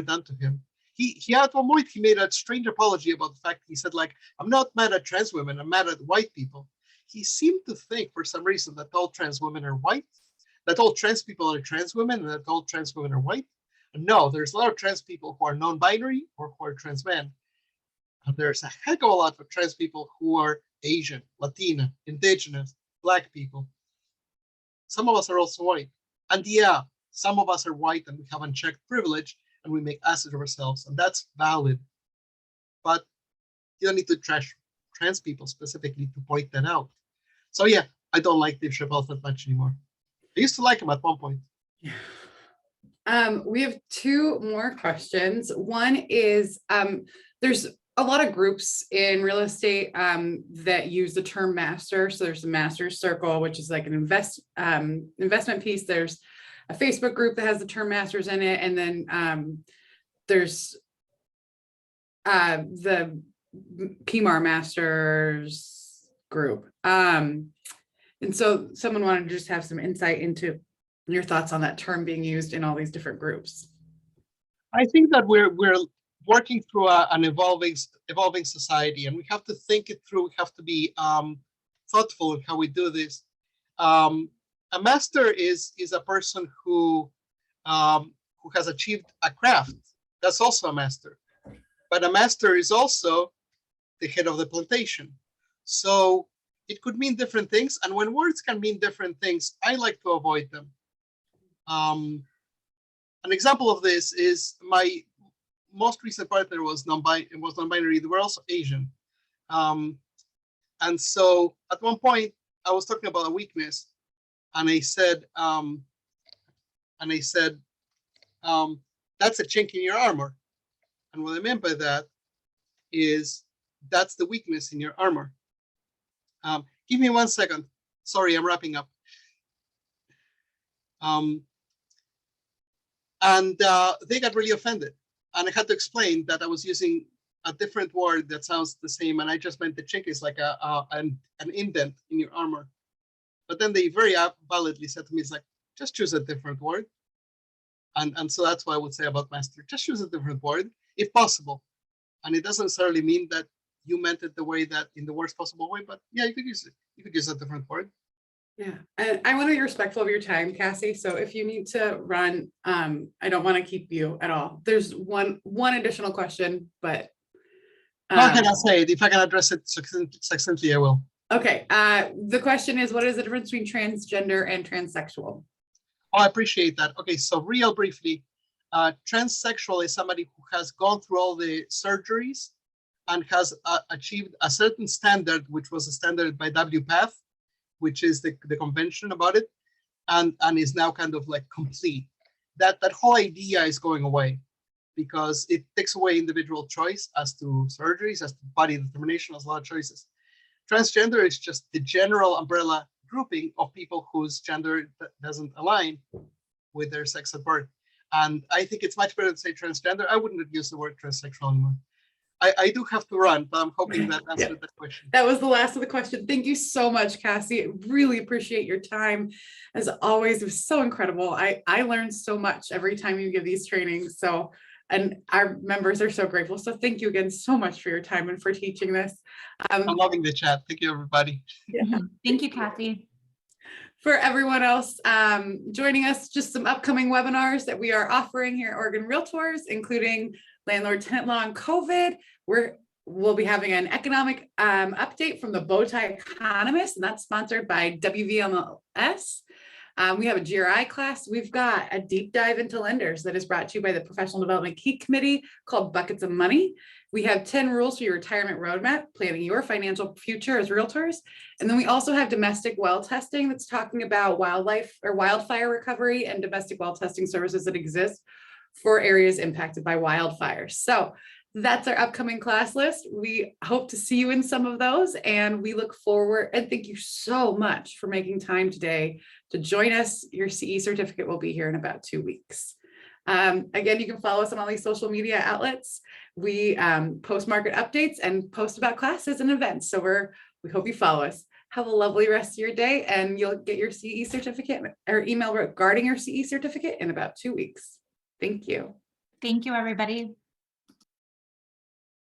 done to him? He at one point he made a strange apology about the fact he said, like, I'm not mad at trans women, I'm mad at white people. He seemed to think for some reason that all trans women are white, that all trans people are trans women, and that all trans women are white. And no, there's a lot of trans people who are non-binary or who are trans men. And there's a heck of a lot of trans people who are Asian, Latina, Indigenous, Black people. Some of us are also white. And yeah, some of us are white and we have unchecked privilege and we make asses of ourselves. And that's valid. But you don't need to trash trans people specifically to point that out. So yeah, I don't like Dave Chappelle that much anymore. I used to like him at one point. We have two more questions. One is, there's a lot of groups in real estate that use the term master. So there's a master's circle, which is like an investment piece. There's a Facebook group that has the term masters in it. And then there's the PMAR masters group. And so someone wanted to just have some insight into your thoughts on that term being used in all these different groups. I think that we're working through an evolving society, and we have to think it through. We have to be thoughtful in how we do this. A master is a person who has achieved a craft. That's also a master. But a master is also the head of the plantation. So it could mean different things. And when words can mean different things, I like to avoid them. An example of this is my most recent partner was non-binary. They were also Asian. And so at one point I was talking about a weakness and I said, that's a chink in your armor. And what I meant by that is that's the weakness in your armor. Give me 1 second. Sorry, I'm wrapping up. And they got really offended. And I had to explain that I was using a different word that sounds the same, and I just meant the chink is like an indent in your armor. But then they very validly said to me, it's like, just choose a different word. And so that's what I would say about master. Just choose a different word, if possible. And it doesn't necessarily mean that you meant it the way that in the worst possible way, but yeah, you could use it. You could use a different word. Yeah, and I want to be respectful of your time, Cassie. So if you need to run, I don't want to keep you at all. There's one additional question, but How can I say it? If I can address it succinctly, I will. okay. The question is, what is the difference between transgender and transsexual? Oh, I appreciate that. Okay, so real briefly, transsexual is somebody who has gone through all the surgeries and has achieved a certain standard, which was a standard by WPATH, which is the convention about it, and is now kind of like complete. That whole idea is going away because it takes away individual choice as to surgeries, as to body determination, as a lot of choices. Transgender is just the general umbrella grouping of people whose gender doesn't align with their sex at birth. And I think it's much better to say transgender. I wouldn't use the word transsexual anymore. I do have to run, but I'm hoping that answered that question. That was the last of the question. Thank you so much, Cassie. I really appreciate your time. As always, it was so incredible. I learned so much every time you give these trainings. So, and our members are so grateful. So thank you again so much for your time and for teaching this. I'm loving the chat. Thank you, everybody. Yeah. Thank you, Kathy. For everyone else joining us, just some upcoming webinars that we are offering here at Oregon Realtors, including landlord-tenant law and COVID. We'll be having an economic update from the Bowtie Economist, and that's sponsored by WVMLS. We have a GRI class. We've got a deep dive into lenders that is brought to you by the Professional Development Key Committee called Buckets of Money. We have 10 rules for your retirement roadmap, planning your financial future as realtors. And then we also have domestic well testing that's talking about wildfire recovery and domestic well testing services that exist for areas impacted by wildfires. So that's our upcoming class list. We hope to see you in some of those, and we look forward, and thank you so much for making time today to join us. Your CE certificate will be here in about 2 weeks. Again, you can follow us on all these social media outlets. We post market updates and post about classes and events. So we hope you follow us. Have a lovely rest of your day, and you'll get your CE certificate or email regarding your CE certificate in about 2 weeks. Thank you. Thank you, everybody.